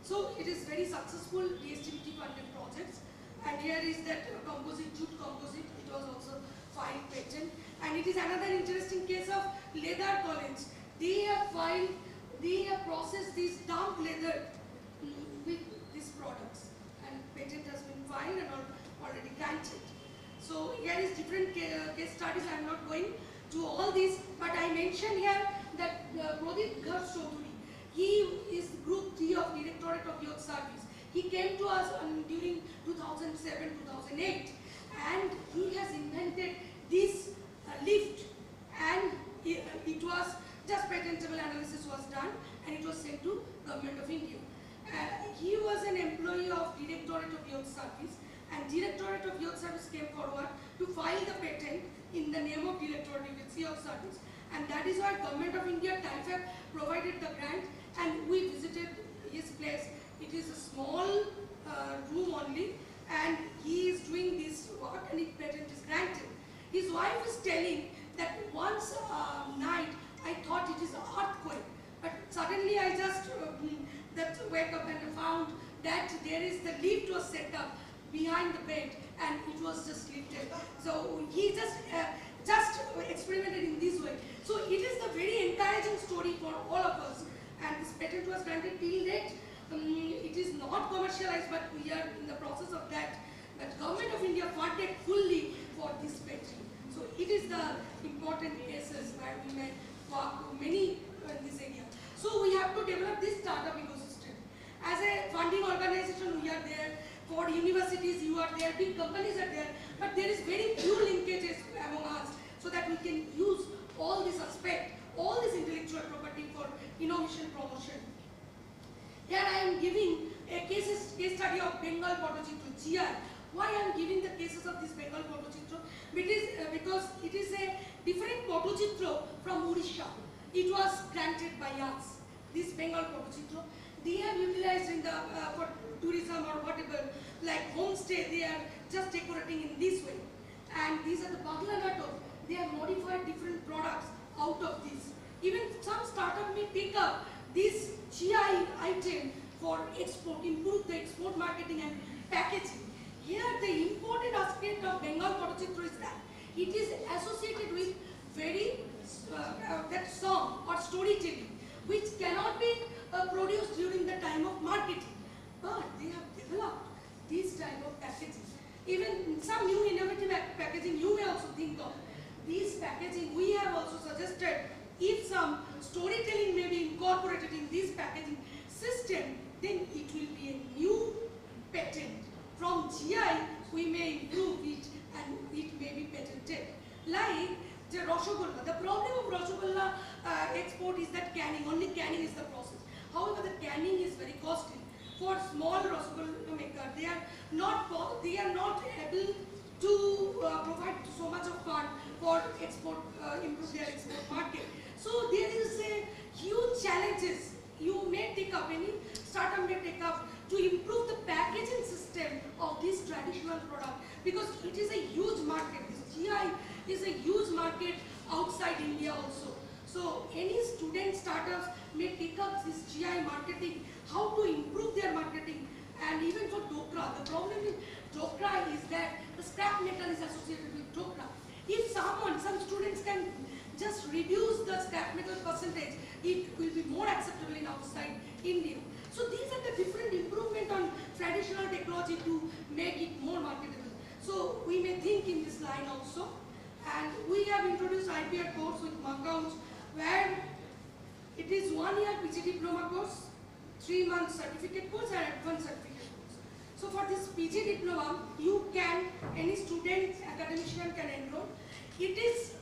So it is very successful DSTBT funded projects. And here is that composite, jute composite, it was also filed patent. And it is another interesting case of leather college. They have processed this dump leather with these products. And patent has been filed and already granted. So here is different case studies. I am not going to all these, but I mentioned here that Pradip Gharsh Chaudhary, he is Group 3 of Directorate of Youth Service. He came to us during 2007-2008 and he has invented this lift and it was just patentable analysis was done and it was sent to Government of India. He was an employee of Directorate of Youth Service and Directorate of Youth Service came forward to file the patent in the name of Directorate of Youth Service, and that is why Government of India TIFAB provided the grant and we visited his place. It is a small room only and he is doing this work and his patent is granted. His wife is telling that once night I thought it is an earthquake, but suddenly I just wake up and found that there is the lift was set up behind the bed and it was just lifted. So he just experimented in this way. So it is a very encouraging story for all of us and this patent was granted till date. It is not commercialized but we are in the process of that. But Government of India funded fully for this patent. So it is the important cases where we may work many in this area. So we have to develop this startup ecosystem. As a funding organization we are there For universities, you are there, big companies are there, but there is very few linkages among us so that we can use all this aspect, all this intellectual property for innovation promotion. Here I am giving a case study of Bengal Pottochitra, GI. Why I am giving the cases of this Bengal Pottochitra? Because it is a different Pottochitra from Odisha. It was granted by us, this Bengal Pottochitra. They have utilized in the for tourism or whatever, like homestay, they are just decorating in this way. And these are the Bagla Natok. They have modified different products out of this. Even some startup may pick up this GI item for export, improve the export marketing and packaging. Here the important aspect of Bengal Pottochitra is that it is associated with very that song or storytelling which cannot be produced during the time of marketing. But they have developed this type of packaging. Even some new innovative packaging you may also think of. This packaging we have also suggested, if some storytelling may be incorporated in this packaging system, then it will be a new patent. From GI, we may improve it and it may be patented. Like the Rasgulla. The problem of Rasgulla export is that canning, only canning is the process. However, the canning is very costly. For small Rasgulla maker, they are not able to provide so much of fund for export, improve their export market. So there is a huge challenges you may take up, any startup may take up to improve the packaging system of this traditional product, because it is a huge market. This GI is a huge market outside India also. So any student startups may pick up this GI marketing, how to improve their marketing. And even for Dokra, the problem with Dokra is that the scrap metal is associated with Dokra. If some students can just reduce the scrap metal percentage, it will be more acceptable in outside India. So these are the different improvement on traditional technology to make it more marketable. So we may think in this line also. And we have introduced IPR course with Macauts, where it is 1 year PG diploma course, 3 months certificate course and advanced certificate course. So for this PG diploma, any student, academician can enroll. It is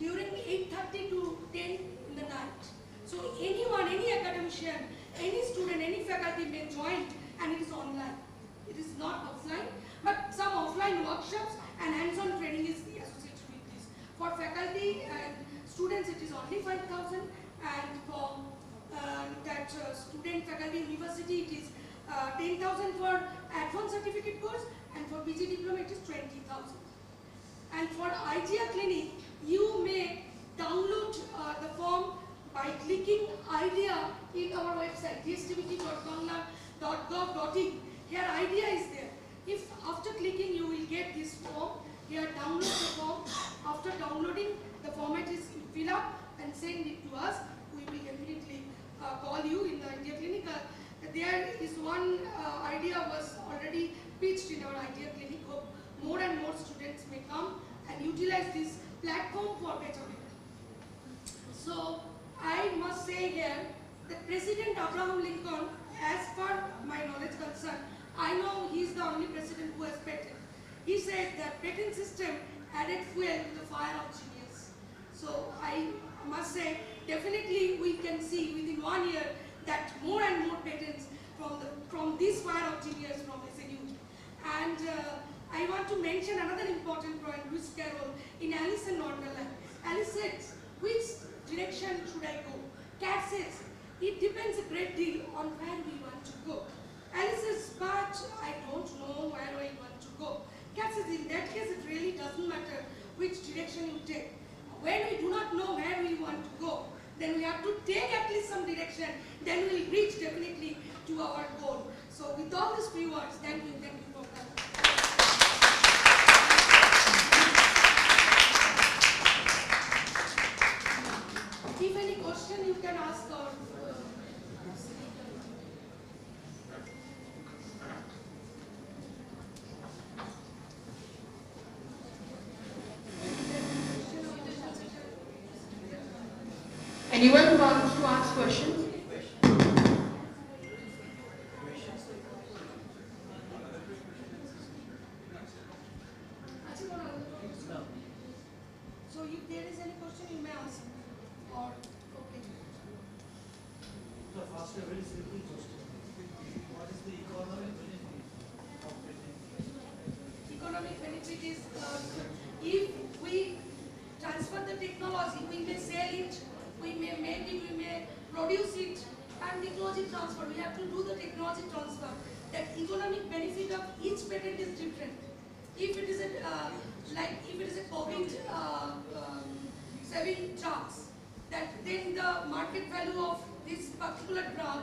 during 8:30 to 10 in the night. So anyone, any academician, any student, any faculty may join, and it is online. It is not offline, but some offline workshops and hands-on training is associated with this. For faculty and students, it is only 5,000, and for student, faculty, university, it is 10,000 for advanced certificate course, and for PG diploma, it is 20,000. And for IGA clinic, you may download the form by clicking IDEA in our website, dstvt.bangla.gov.in. Here IDEA is there. If after clicking you will get this form, here download the form. After downloading, the format is fill up and send it to us. We will definitely call you in the IDEA clinic. There is one idea was already pitched in our IDEA clinic. Hope more and more students may come and utilize this platform for better work. So I must say here that President Abraham Lincoln, as per my knowledge concern, I know he is the only president who has patent. He said that patent system added fuel to the fire of genius. So I must say, definitely we can see within 1 year that more and more patents from this fire of genius from SNU. And I want to mention another important point, Lewis Carroll in Alice in Wonderland. Alice says, which direction should I go? Cat says, it depends a great deal on where we want to go. Alice says, but I don't know where I want to go. Cat says, in that case, it really doesn't matter which direction you take. When we do not know where we want to go, then we have to take at least some direction, then we will reach definitely to our goal. So with all these few words, thank you for coming. If any question you can ask or anyone who wants to ask questions? ask a very simple question. What is the economic benefit of patent? Economic benefit is if we transfer the technology, we may sell it, we may make it, we may produce it, and technology transfer. We have to do the technology transfer. That economic benefit of each patent is different. If it is a if it is a COVID saving drugs, that then the market value of this particular drug,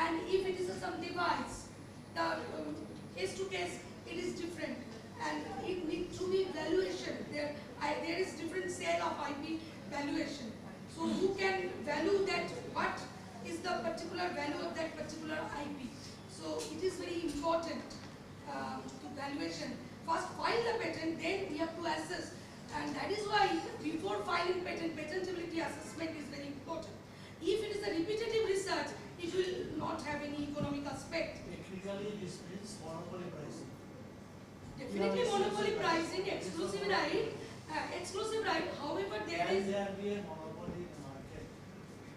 and if it is some device, the case to case it is different, and it needs to be valuation. There is different sale of IP valuation. So you can value that what is the particular value of that particular IP. So it is very important to valuation. First file the patent, then we have to assess, and that is why before filing patent, patentability assessment is very important. If it is a repetitive research, it will not have any economic aspect. Technically, this means monopoly pricing. Definitely monopoly pricing, exclusive right. However, there Can is there be a monopoly in the market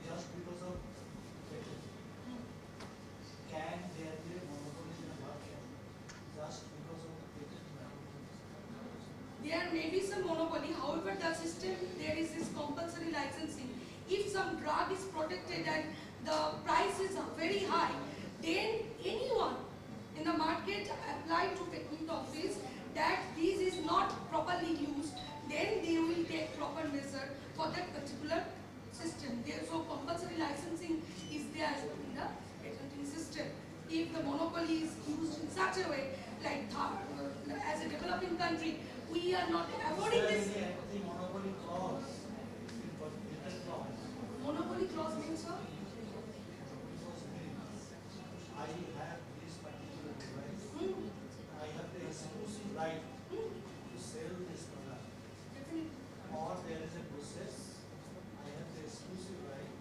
just because of patent? Can there be a monopoly in the market just because of the patent? there may be some monopoly. However, the system there is this compulsory licensing. If some drug is protected and the price is very high, then anyone in the market apply to patent office that this is not properly used, then they will take proper measure for that particular system. So compulsory licensing is there in the patenting system. If the monopoly is used in such a way, like as a developing country, we are not avoiding this. Is there any monopoly clause in patent law? Monopoly clause means what? Because I have this particular device. I have the exclusive right to sell this product. Definitely. Or there is a process, I have the exclusive right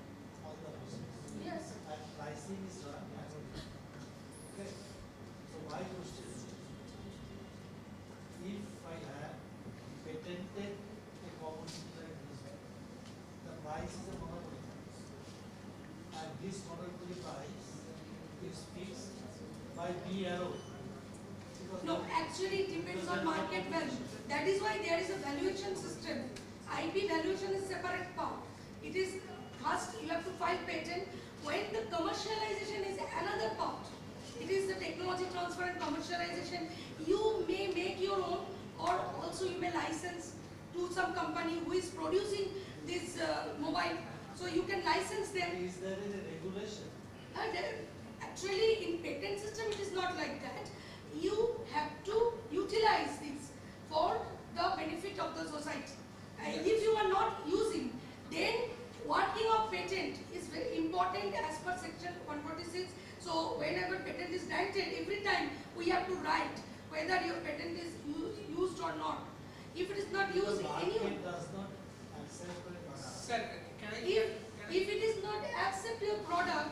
on the process. Yes. And pricing is done manually. Okay. So my question is, if I have patented a commodity like this, the price is a monopoly price. And this monopoly price is fixed by B arrow. Because No, actually it depends on market value. That is why there is a valuation system. IP valuation is separate part. It is first you have to file patent. When the commercialization is another part. It is the technology transfer and commercialization. You may make your own, or also you may license to some company who is producing this mobile. So you can license them. is there a regulation? Actually, in patent system, it is not like that. You have to utilize this for the benefit of the society. And if you are not using, then working of patent is very important as per section 146. So whenever patent is granted, every time we have to write whether your patent is used or not. If it is not used, The anyone. market does not accept a product. Sir, can I? If it is not accept your product,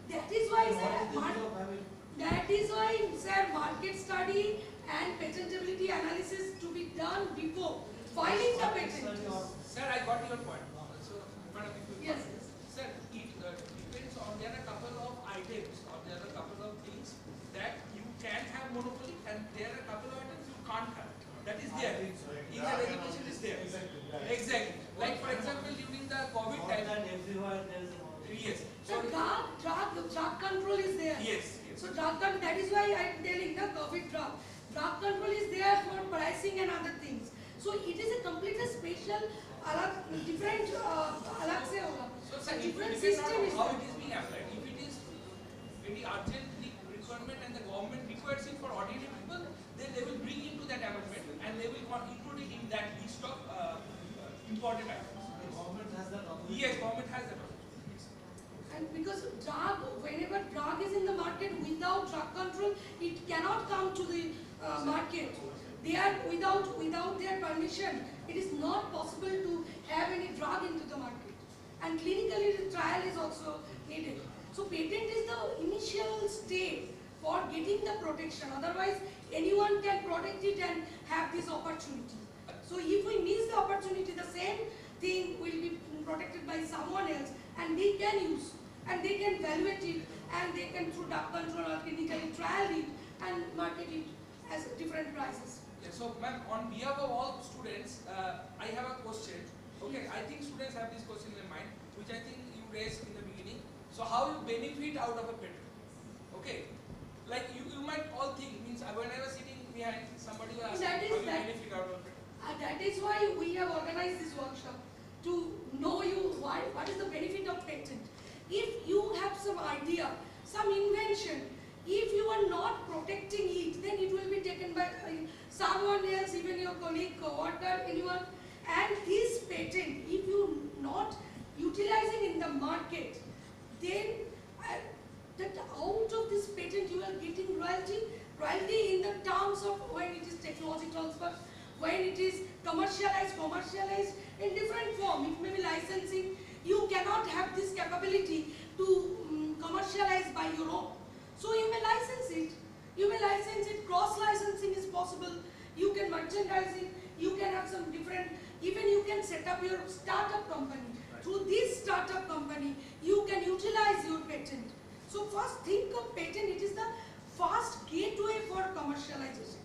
that is why that is why sir, market study and patentability analysis to be done before filing the patent. Sir, I got your point. So, madam, if you Yes. Sir, it depends on, there are a couple of items or there are a couple of things that you can have monopoly and there are a couple of items you can't have. That is there. In the regulation is there. Exactly. Like for example, during the COVID Not time. that everywhere there is a monopoly. Yes. So drug control is there. Yes. So that is why I am telling the COVID drug. Drug control is there for pricing and other things. So it is a completely special, different, So, sir, different it depends system on is how there. it is being applied. If it is very urgent requirement and the government requires it for ordinary people, then they will bring into that amendment and they will include it in that list of important items. The government has that authority. Yes, government has that. And because whenever drug is in the market without drug control, it cannot come to the market. They are without their permission. It is not possible to have any drug into the market. And clinically, the trial is also needed. So patent is the initial stage for getting the protection. Otherwise, anyone can protect it and have this opportunity. So if we miss the opportunity, the same thing will be protected by someone else and they can use. and they can evaluate it, and they can through drug control or clinically trial it and market it as different prices. Yeah, so ma'am, on behalf of all students, I have a question. Okay, I think students have this question in their mind, which I think you raised in the beginning. So how you benefit out of a patent? Okay, like you might all think, means when I was sitting behind, somebody was asking how you benefit out of a patent. That is why we have organized this workshop, to know you what is the benefit of patent. If you have some idea, some invention, if you are not protecting it, then it will be taken by someone else, even your colleague, co-worker, anyone. And this patent, if you not utilizing in the market, then that out of this patent you are getting royalty in the terms of when it is technology transfer, when it is commercialized in different form. It may be licensing. You cannot have this capability to commercialize by your own. So you may license it. Cross licensing is possible. You can merchandise it. You can have some different, even you can set up your startup company. Through this startup company, you can utilize your patent. So first think of patent, it is the fast gateway for commercialization.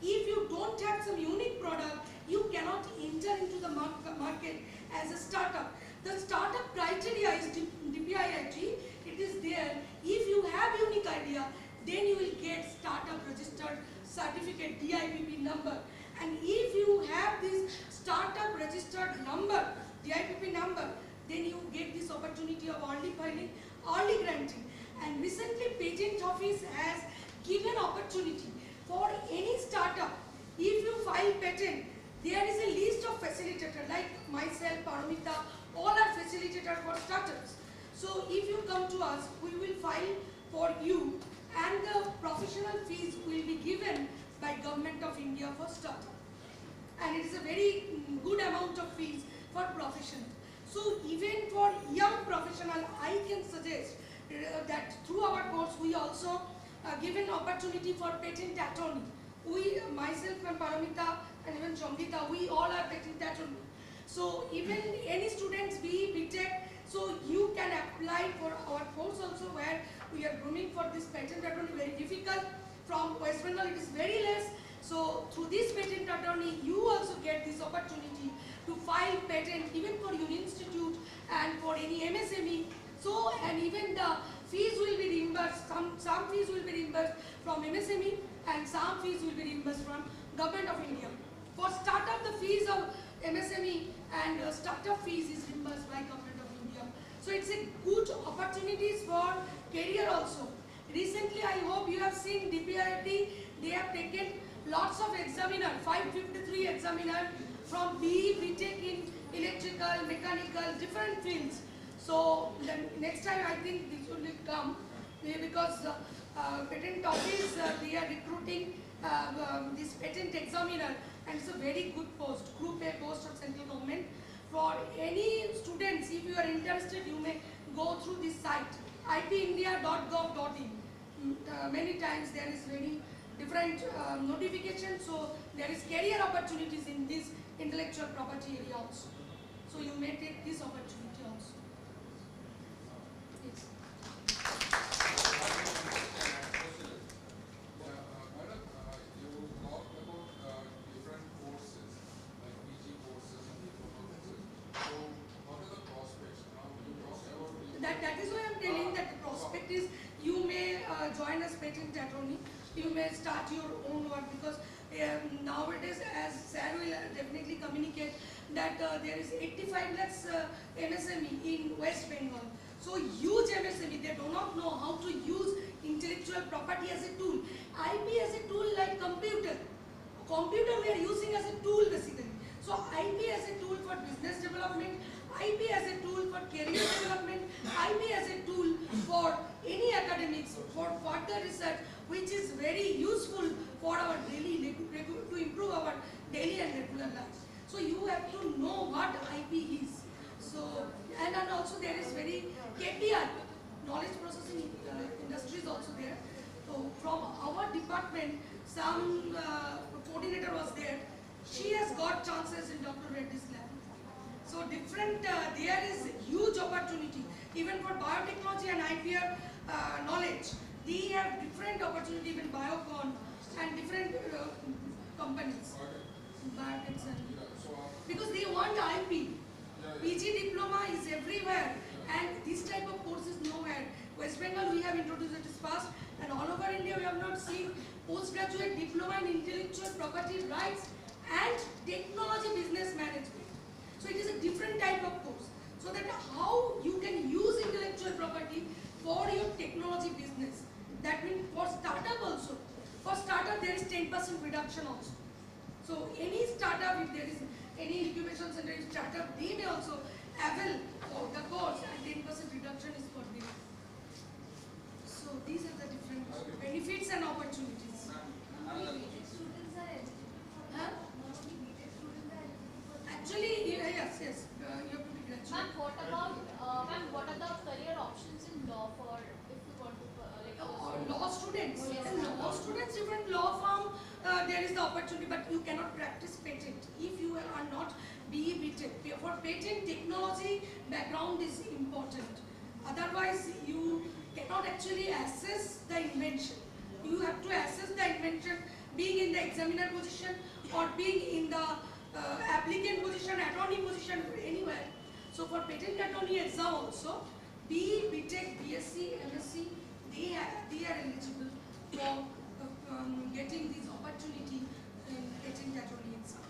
If you don't have some unique product, you cannot enter into the market as a startup. The startup criteria is DPIIT, it is there. If you have unique idea, then you will get startup registered certificate, DIPP number. And if you have this startup registered number, DIPP number, then you get this opportunity of early filing, early granting. And recently Patent Office has given opportunity for any startup. If you file patent, there is a list of facilitators like myself, Paramita, all are facilitators for startups. So if you come to us, we will file for you, and the professional fees will be given by Government of India for startup. And it is a very good amount of fees for professional. So even for young professional, I can suggest that through our course we also give an opportunity for patent attorney. We, myself and Paramita and even Chongita, we all are patent attorney. So even any students be BTech, so you can apply for our course also, where we are grooming for this patent attorney. Very difficult. From West Bengal it is very less. So through this patent attorney, you also get this opportunity to file patent even for your institute and for any MSME. So, and even the fees will be reimbursed. Some fees will be reimbursed from MSME and some fees will be reimbursed from Government of India. For startup, the fees of MSME and startup fees is reimbursed by Government of India. So it's a good opportunities for career also. Recently, I hope you have seen DPIIT, they have taken lots of examiner, 553 examiner from BE, BTech in electrical, mechanical, different fields. So the next time I think this will come because patent office they are recruiting this patent examiner, and it's a very good post, group A post of central government. For any students, if you are interested, you may go through this site ipindia.gov.in. Many times there is very different notifications, so there is career opportunities in this intellectual property area also. So you may take this opportunity also. Yes. Madam, you talked about different courses, like PG courses and diploma courses. So, what are the prospects? Now, you talked about That is why I am telling that the prospect is you may join as patent attorney, you may start your own work, because nowadays, as Sir will definitely communicate, that there is 85 lakhs MSME in West Bengal. So huge MSME, they do not know how to use intellectual property as a tool. IP as a tool like computer. Computer we are using as a tool basically. So IP as a tool for business development, IP as a tool for career development, IP as a tool for any academics, for further research, which is very useful for our daily, to improve our daily and regular life. So you have to know what IP is. So, and also there is very KPI, knowledge processing industry is also there. So from our department, some coordinator was there. She has got chances in Dr. Reddy's lab. So different, there is huge opportunity even for biotechnology and IPR knowledge, they have different opportunity in Biocon and different companies. Biotech because they want IP. PG diploma is everywhere and this type of course is nowhere. West Bengal we have introduced it is fast and all over India we have not seen postgraduate diploma in intellectual property rights and technology business management. So it is a different type of course. So that how you can use intellectual property for your technology business. That means for startup also. For startup there is 10% reduction also. So any startup, if there is any incubation center startup, they may also avail of the course and 10% reduction is for them. So these are the different benefits and opportunities. Huh? Actually, yes, you have to be graduate. Ma'am, what are the career options in law for if you want to Law students. Yes, Law students, different law firm, there is the opportunity, but you cannot practice patent if you are not BE Tech. For patent, technology background is important. Otherwise, you cannot actually assess the invention. You have to assess the invention being in the examiner position or being in the applicant position, attorney position, anywhere. So for patent attorney exam also, BE, BTech, BSc, MSc, they are eligible for getting this opportunity in patent attorney exam.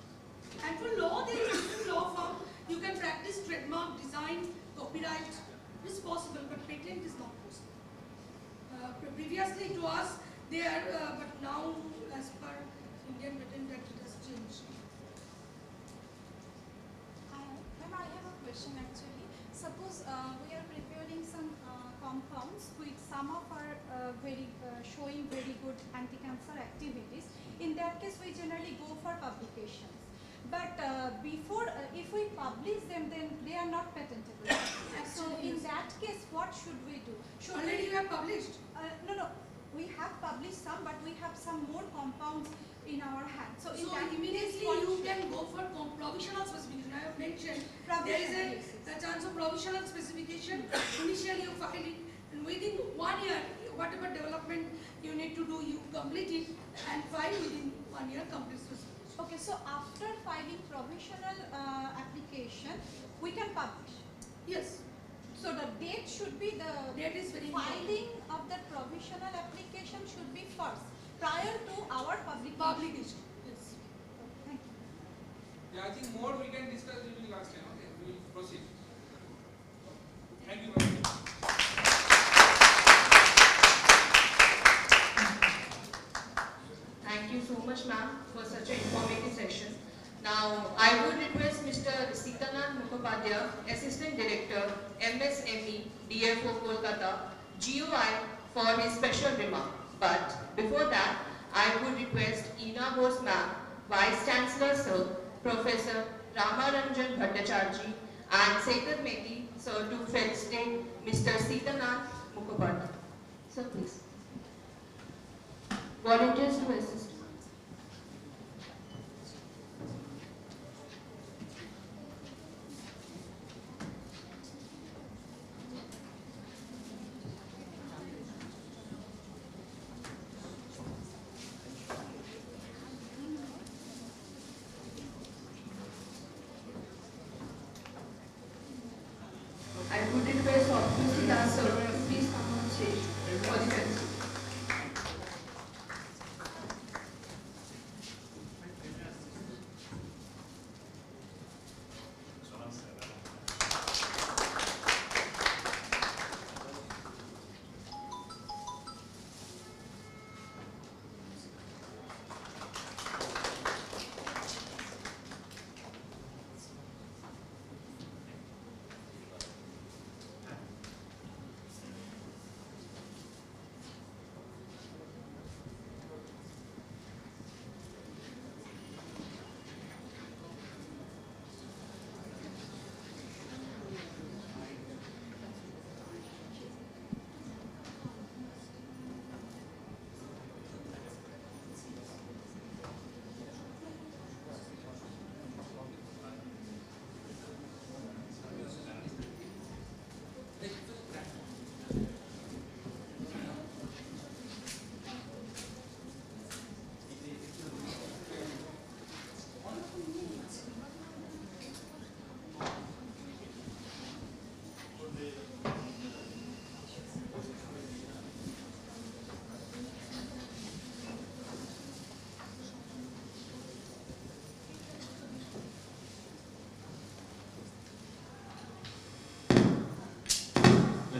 And for law, there is different law firm. You can practice trademark, design, copyright. It is possible, but patent is not possible. Previously it was there, but now as per Indian Patent Act it has changed. Ma'am, I have a question actually. Suppose we are preparing some compounds with some of our showing very good anti-cancer activities. In that case, we generally go for publications. But before, if we publish them, then they are not patentable. So in that case, what should we do? Already you have published? No. We have published some, but we have some more compounds in our hand. So immediately you can go for provisional specification. I have mentioned there is a chance of provisional specification. Initially you file it, and within 1 year, whatever development you need to do, you complete it and file within 1 year complete specification. Okay, so after filing provisional application, we can publish. Yes. So the date should be Date is very filing of the provisional application should be first prior to our publication. Yes. Thank you. Yeah, I think more we can discuss during last time. Okay, we will proceed. Thank you very much. Thank you so much, ma'am, for such an informative session. Now, I would request Mr. Sitanath Mukhopadhyay, Assistant Director, MSME, DFO Kolkata, GUI, for his special remark. But before that, I would request Ina Bose ma'am, Vice Chancellor Sir, Professor Ramaranjan Bhattacharjee, and Sekhar Mehti sir to felicitate Mr. Sitanath Mukhopadhyay. Sir, please. Volunteers to assist. I would request Mr. Das sir to please come on stage for the felicitation.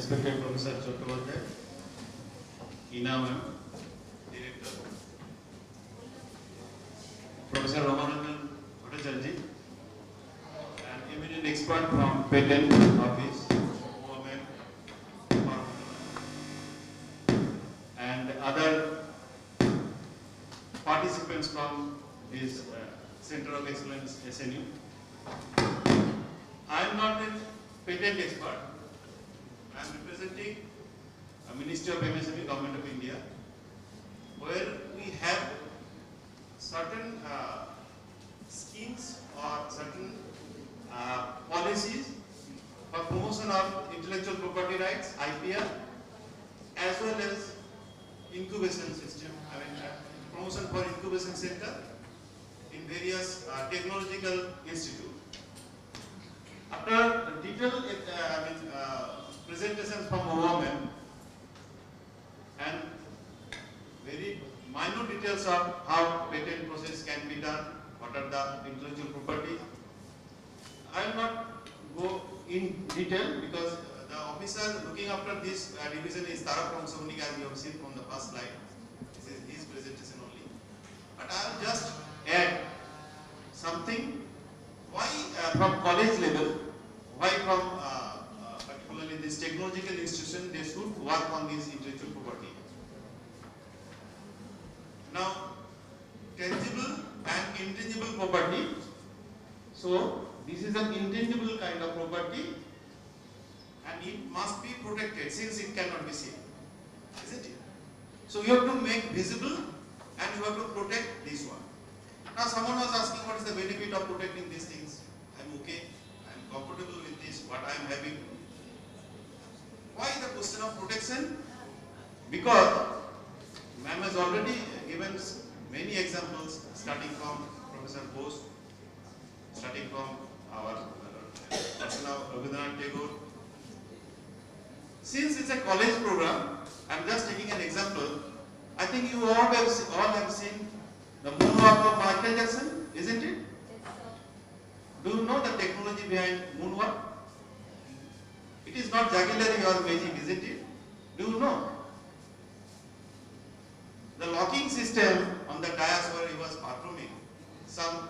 respected Professor Chattopadhyay, Ina ma'am, Director, Professor Ramanandan Bhattacharjee, an eminent expert from Patent Office, women, and other participants from this Center of Excellence SNU. I am not a patent expert. I am representing a Ministry of MSME, Government of India, where we have certain schemes or certain policies for promotion of intellectual property rights, IPR, as well as incubation system, promotion for incubation center in various technological institutes. After detailed presentations from women and very minute details of how patent process can be done, what are the intellectual properties, I will not go in detail because the officer looking after this division is Tarak Ramsawnik, as you have seen from the first slide. This is his presentation only. But I will just add something. Why from college level, why from particularly this technological institution, they should work on this intellectual property. Now, tangible and intangible property. So, this is an intangible kind of property and it must be protected since it cannot be seen, isn't it? So, you have to make visible and you have to protect this one. Now, someone was asking what is the benefit of protecting these things. I am okay, I am comfortable with this, what I am having. Why the question of protection? Because ma'am has already given many examples starting from Professor Bose, starting from our Rabindranath Tagore. Since it's a college program, I am just taking an example. I think you all have seen the moonwalk of Michael Jackson, isn't it? Do you know the technology behind moonwalk? It is not jugglery or magic, isn't it? Do you know? The locking system on the dais where he was performing, some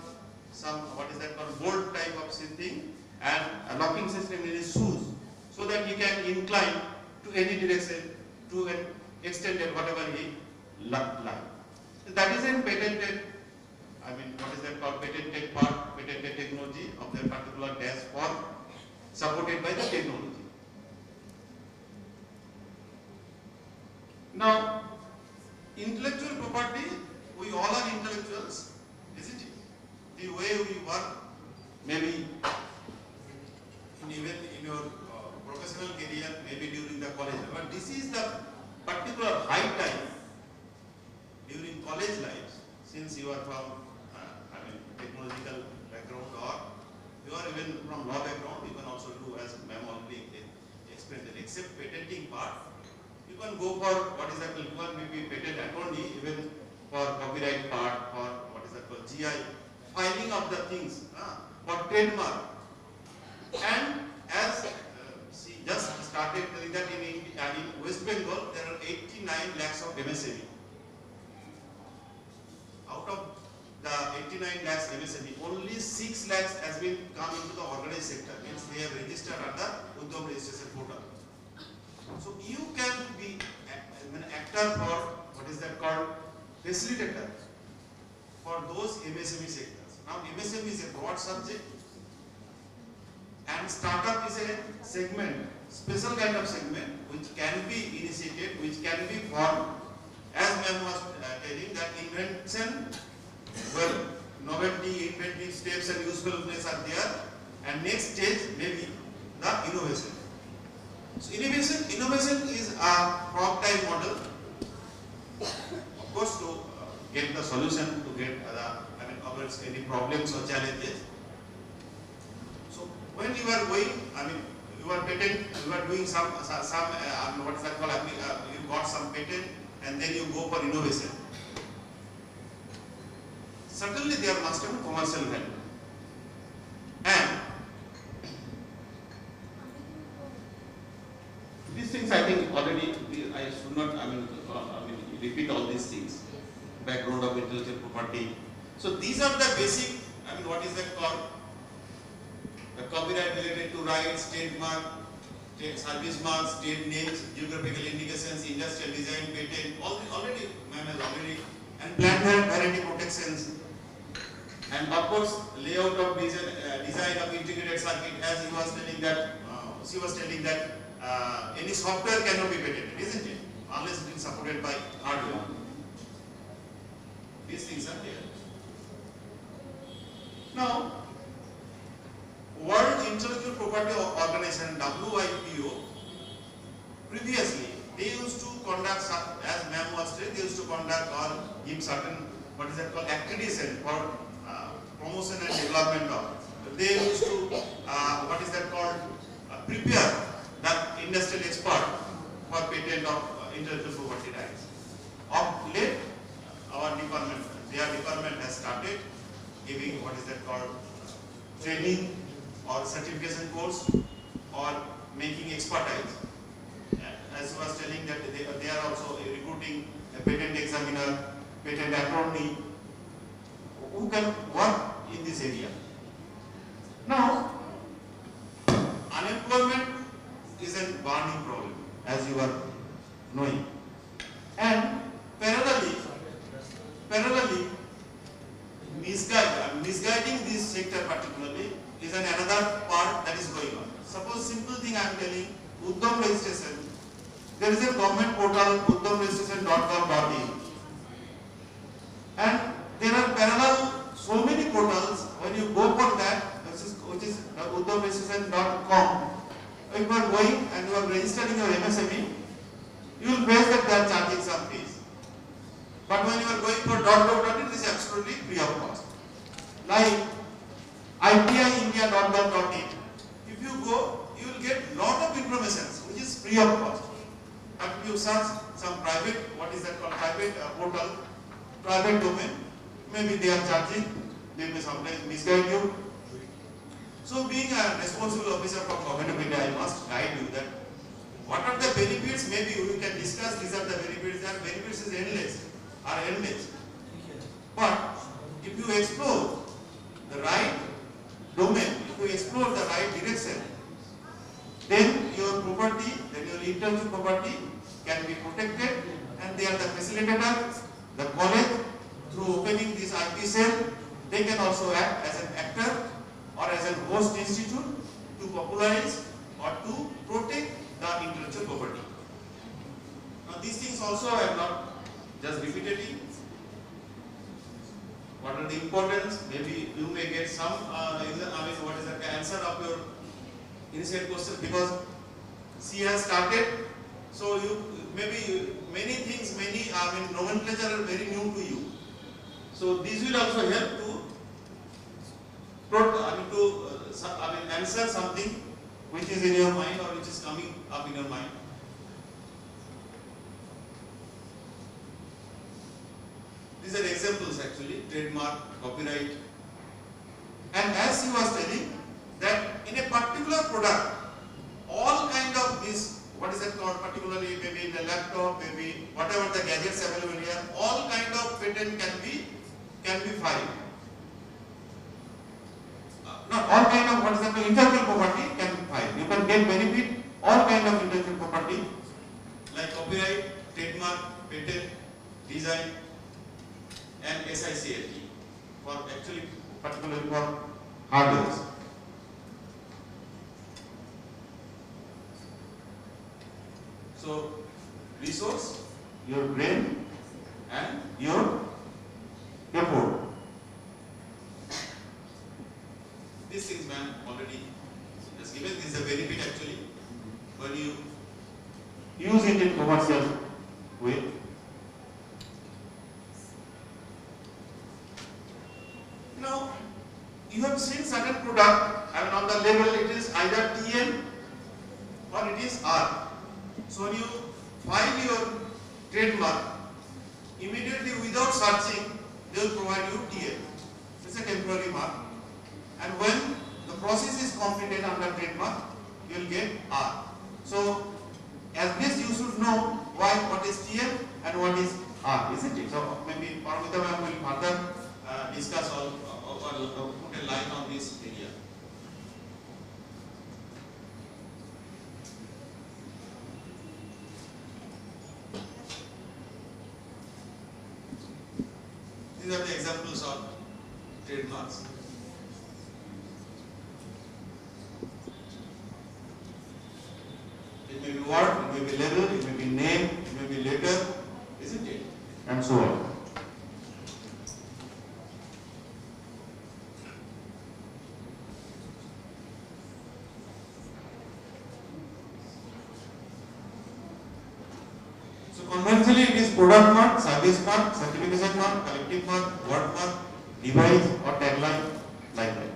what is that called, bolt type of thing, and a locking system in his shoes, so that he can incline to any direction to an extent that whatever he like. That is a patented, what is that called, patented part, patented technology of that particular dash form, supported by the technology. Now, intellectual property, we all are intellectuals, isn't it? The way we work, maybe even in your professional career, maybe during the college, but this is the particular high time during college lives, since you are from technological background or you are even from law background, you can also do, as ma'am already explained, except patenting part, you can go for what is that called, you can maybe patent attorney even for copyright part, or what is that called, GI, filing of the things, for trademark. And as she just started telling that in West Bengal, there are 89 lakhs of MSME. Out of the 89 lakhs MSME, only 6 lakhs has been come into the organized sector, means they have registered under UDYOG registration portal. So you can be an actor for, what is that called, facilitator for those MSME sectors. Now MSME is a broad subject and startup is a segment, special kind of segment which can be initiated, which can be formed. As ma'am was telling that invention, well, novelty, inventive steps and usefulness are there, and next stage may be the innovation. So innovation is a frog type model, of course, to get the solution, to get any problems or challenges. So when you are going, you are patent, you are doing some what is that called, you got some patent and then you go for innovation. Certainly there must have commercial value. And this not, repeat all these things. Background of intellectual property. So these are the basic, what is that called? The copyright related to rights, trademark, service marks, trade names, geographical indications, industrial design, patent, already, ma'am has already, and plant variety protections. And of course, layout of design of integrated circuit, as he was telling that, she was telling that any software cannot be patented, isn't it? Unless it is supported by hardware. These things are there. Now, World Intellectual Property Organization, WIPO, previously they used to conduct, as ma'am was saying, they used to conduct or give certain, what is that called, accreditation for promotion and development of. They used to, what is that called, prepare the industrial expert for patent of intellectual property rights. Of late, our department, their department has started giving, what is that called, training or certification course or making expertise. As I was telling that they are also recruiting a patent examiner, patent attorney who can work in this area. Now, unemployment is a burning problem, as you are knowing. And parallelly, misguiding this sector particularly is another part that is going on. Suppose simple thing I am telling, Udyog registration, there is a government portal, udyogregistration.gov.in, and there are parallel so many portals. When you go for that, which is udyogregistration.com, if you are going and you are registering your MSME, you will face that they are charging some fees. But when you are going for .gov.in, it is absolutely free of cost. Like IIC.gov.in, if you go, you will get lot of information which is free of cost. But if you search some private, what is that called, private portal, private domain, maybe they are charging, they may sometimes misguide you. So being a responsible officer for government of India, I must guide you that what are the benefits, maybe we can discuss, these are the benefits, and benefits is endless. But if you explore the right domain, if you explore the right direction, then your property, then your intellectual property can be protected, and they are the facilitator, the college, through opening this IP cell, they can also act as an actor or as a host institute to popularize or to protect the intellectual property. Now these things also I am not just repeating. What are the importance? Maybe you may get some, what is the answer of your initial question, because she has started. So you maybe many things, nomenclature are very new to you. So this will also help to answer something which is in your mind or which is coming up in your mind. These are examples actually, trademark, copyright. And as he was telling, that in a particular product, all kind of this, what is that called, particularly maybe in a laptop, maybe whatever the gadgets available here, all kind of patent can be filed. Not all kind of, what is that called, intellectual property can be filed. You can get benefit, all kind of intellectual property, like copyright, trademark, patent, design, and SICLT, for actually particularly for hardware. So resource, your brain and your effort. These things man already has given. This is a benefit actually when you use it in commercial way. Now, you have seen certain product, and on the label it is either TN or it is R. So when you file your trademark, immediately without searching, they will provide you TN. It's a temporary mark. And when the process is completed under trademark, you will get R. So, as this you should know, what is TM and what is R, isn't it? So maybe Paramita ma'am will further discuss or put a line on this area. These are the examples of trademarks. It may be word, it may be label, it may be name, it may be letter, isn't it? And so on. So conventionally it is product mark, service mark, certification mark, collective mark, word mark, device or tagline like that.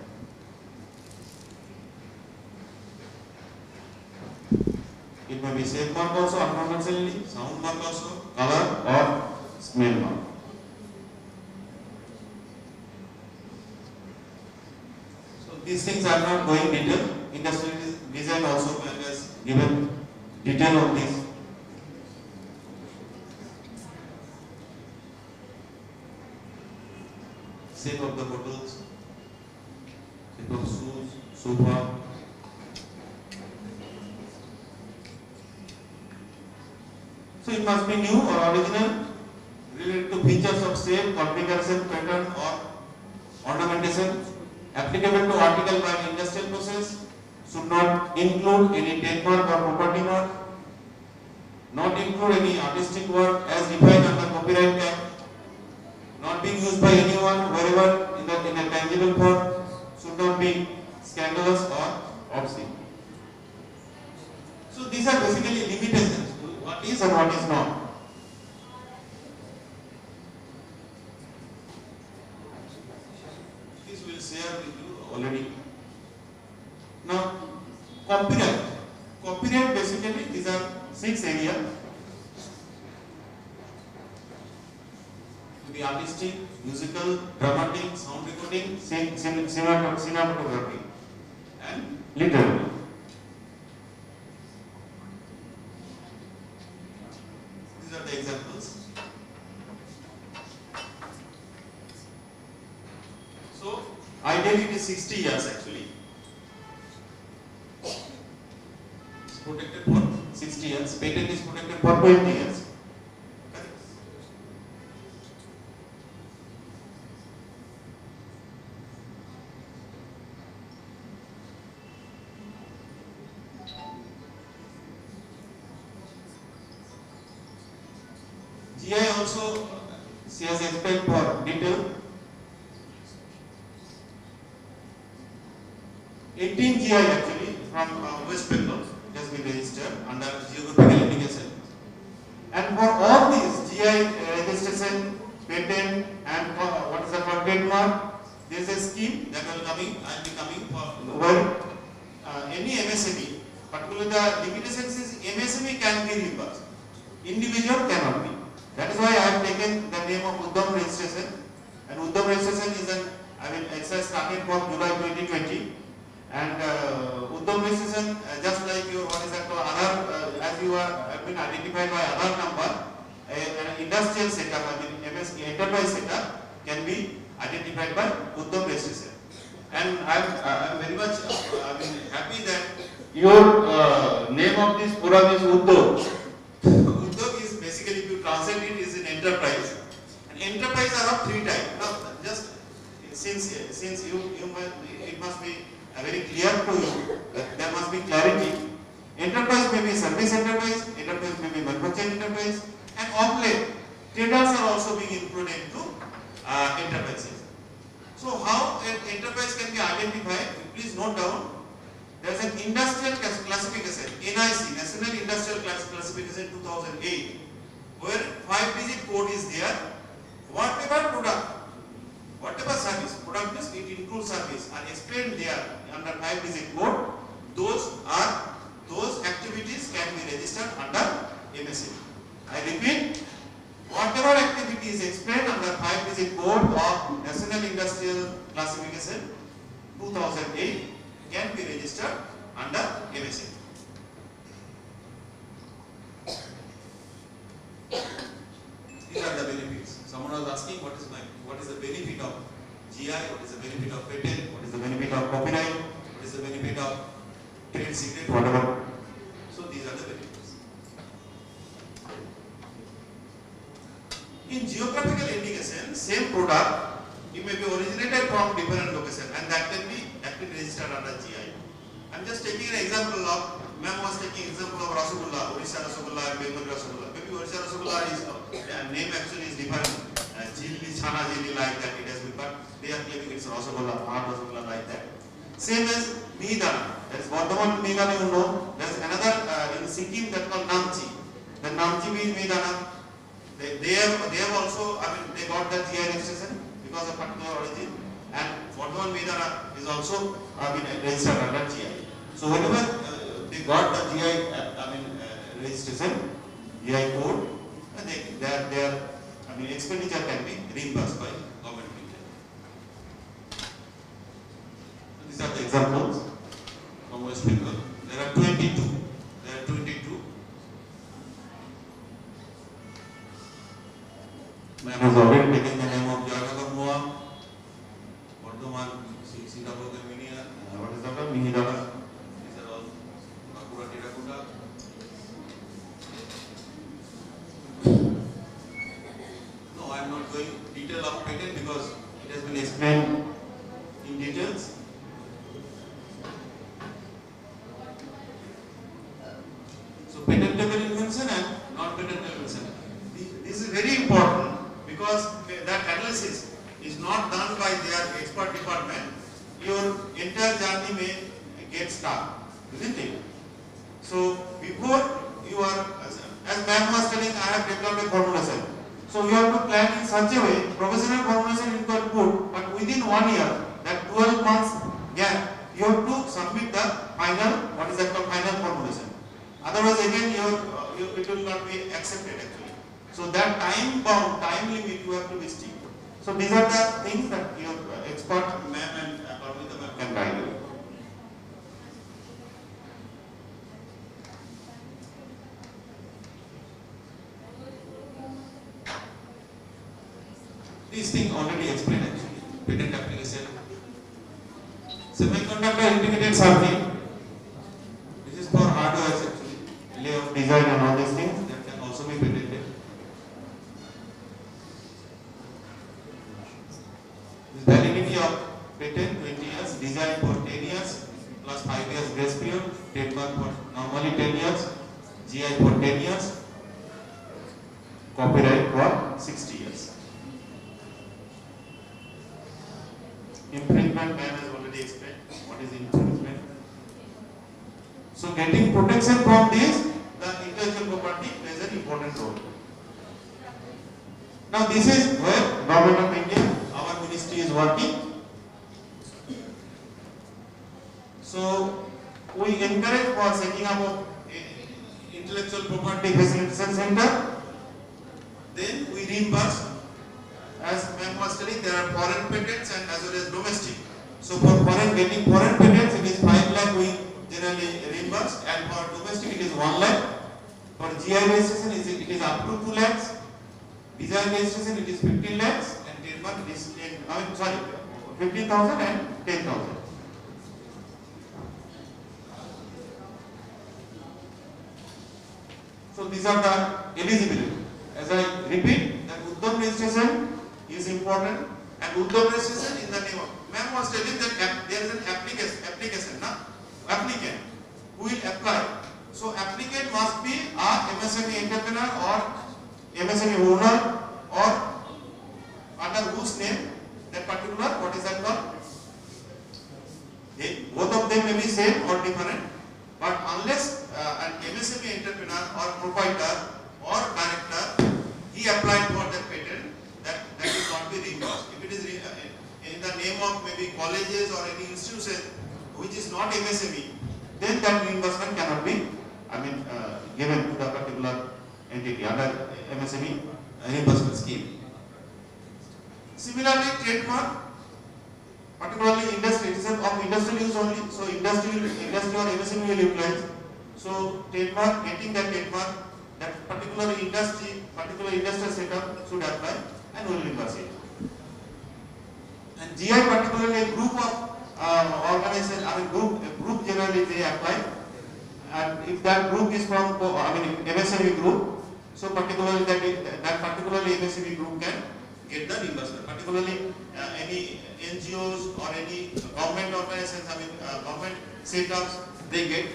It may be shape mark also unconventionally, sound mark also, color or smell mark. So these things are not going detail. Industrial design also has given detail of this. Shape of the bottles, shape of shoes, sofa. So it must be new or original, related to features of shape, configuration, pattern or ornamentation, applicable to article by an industrial process, should not include any trademark or property mark, not include any artistic work as defined under Copyright Act, not being used by anyone wherever in a tangible form, should not be scandalous or obscene. So these are basically limitations. What is and what is not. This we will share with you already. Now, copyright. Copyright basically these are 6 areas. The artistic, musical, dramatic, sound recording, cinematography, and literary. These are the examples. So, ideally it is 60 years actually. It's protected for 60 years. Patent is protected for 20 years. GI also, she has explained for detail. 18 GI actually from West Bengal, it has been registered under geographical indication. And for all these GI registration, patent and what is the trademark, there is a scheme that will be coming for where any MSME, particularly the limitations is MSME can be reimbursed, individual cannot be. That is why I have taken the name of UDYOG registration, and UDYOG registration is exercise started from July 2020, and UDYOG registration just like your what is that called Aadhaar, as you have been identified by Aadhaar number, an industrial setup, enterprise setup can be identified by UDYOG registration. And I am very much happy that your name of this forum is UDYOG. UDYOG is basically, if you translate it, is an enterprise. And enterprise are of 3 types. Now, just since you it must be very clear to you that there must be clarity. Enterprise may be service enterprise may be manufacturing enterprise, and of late traders are also being included into enterprises. So how an enterprise can be identified? Please note down. There is an industrial classification, IIC, National Industrial Classification 2008, where 5-digit code is there. Whatever product, whatever service, product means it includes service, are explained there under 5-digit code. Those activities can be registered under MSME. I repeat, whatever activity is explained under 5-digit code of National Industrial Classification 2008 can be registered under MSME. asking what is the benefit of GI, what is the benefit of patent, what is the benefit of copyright, what is the benefit of trade secret, whatever. So these are the benefits. In geographical indication, same product, it may be originated from different location and that can be actually registered under GI. I'm just taking an example of, ma'am was taking example of Rasgulla, Orissa Rasgulla and Bengal Rasgulla. Maybe Orissa Rasgulla is, name actually is different, Jilli, Chana Jilli like that it has been, but they are claiming it's Rasgulla, hard Rasgulla like that. Same as Mihidana, there is Bardhaman Mihidana you know, there is another in Sikkim that called Namchi. The Namchi Mihidana, they have also, they got the GI registration because of particular origin, and Bardhaman Mihidana is also registered under GI. So whenever they got the GI, registration, GI code, their expenditure can be reimbursed by government. So these are the examples from West Bengal. There are 22. Man has already taken the name of Jagagamua, Bardhaman, Sitabogamania, what is that? Mihidana. These are all Kakura Tirakuta. No, I am not going detail of patent because it has been explained in details. So patentable invention and non-patentable invention. This is very important because that analysis is not done by their expert department. Your entire journey may get stuck, isn't it? So before you are, as ma'am was telling, I have developed a formulation. So you have to plan in such a way, professional formulation you can put, but within 1 year, that 12 months gap, you have to submit the final, what is that called, final formulation. Otherwise again it will not be accepted actually. So that time bound, time limit you have to be stick. So these are the things that your expert ma'am and Parvita ma'am can guide you. These things already explained actually. Patent application. Semiconductor integrated circuit. This is for hardware actually. Layout design and all these things that can also be patented. Validity of patent 20 years, design for 10 years, plus 5 years grace period, trademark for normally 10 years, GI for 10 years, copyright for 60 years. Infringement ban has already explained. What is infringement? So getting protection from this, the intellectual property plays an important role. Now this is where Government of India, our ministry is working. So we encourage for setting up of intellectual property facilitation center. Then we reimburse. As ma'am was telling, there are foreign patents and as well as domestic. So for getting foreign patents, it is 5 lakh we generally reimburse, and for domestic it is 1 lakh. For GI registration it is up to 2 lakhs. Design registration it is 15 lakhs, and trademark it is 15,000 and 10,000. So these are the eligibility. As I repeat, that Udyog registration is important, and Udyog registration in the name of, ma'am was telling that there is an applicant who will apply. So applicant must be a MSME entrepreneur or MSME owner, or under whose name that particular, what is that called? Both of them may be same or different, but unless an MSME entrepreneur or proprietor or director, he applied for that patent, that will not be reimbursed. If it is in the name of maybe colleges or any institution which is not MSME, then that reimbursement cannot be given to the particular entity under MSME reimbursement scheme. Similarly, trademark, particularly industry, it is of industrial use only, so industry or MSME will utilize. So trademark, getting that trademark, that particular industry, particular industrial setup should apply and will reimburse it. And GI particularly a group of organization, I mean group generally they apply, and if that group is from MSME group, so particularly that particularly MSME group can get the reimbursement. Particularly any NGOs or any government organizations, government setups, they get.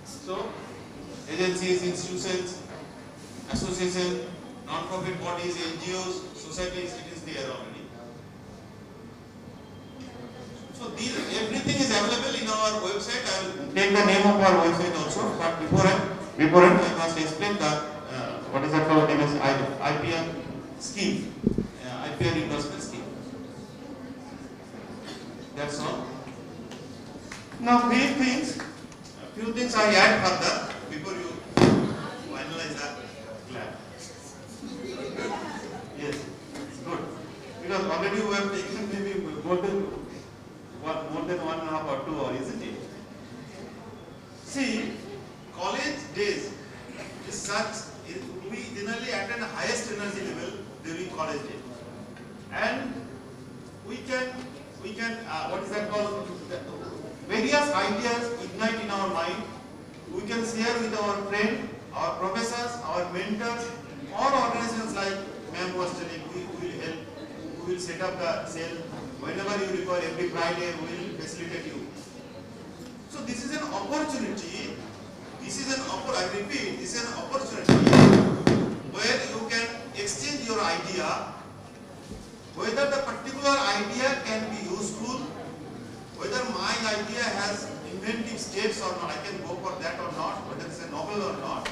So, agencies, institutions, associations, non-profit bodies, NGOs, societies, it is there already. So, everything is available in our website. I will take the name of our website also, but before I must explain the what is that called IPR scheme, IPR reimbursement scheme. That's all. Now, few things I add further before you finalize the lab. Yes, good. Because already we have taken maybe more than 1.5 or 2 hours, isn't it? See, college days is such, we generally attain highest energy level during college days. And we can what is that called? Various ideas ignite in our mind. We can share with our friends, our professors, our mentors, or organizations like ma'am was telling, we will help, we will set up the cell. Whenever you require, every Friday we will facilitate you. So this is an opportunity, I repeat, this is an opportunity where you can exchange your idea, whether the particular idea can be useful, whether my idea has inventive steps or not, I can go for that or not, whether it's a novel or not.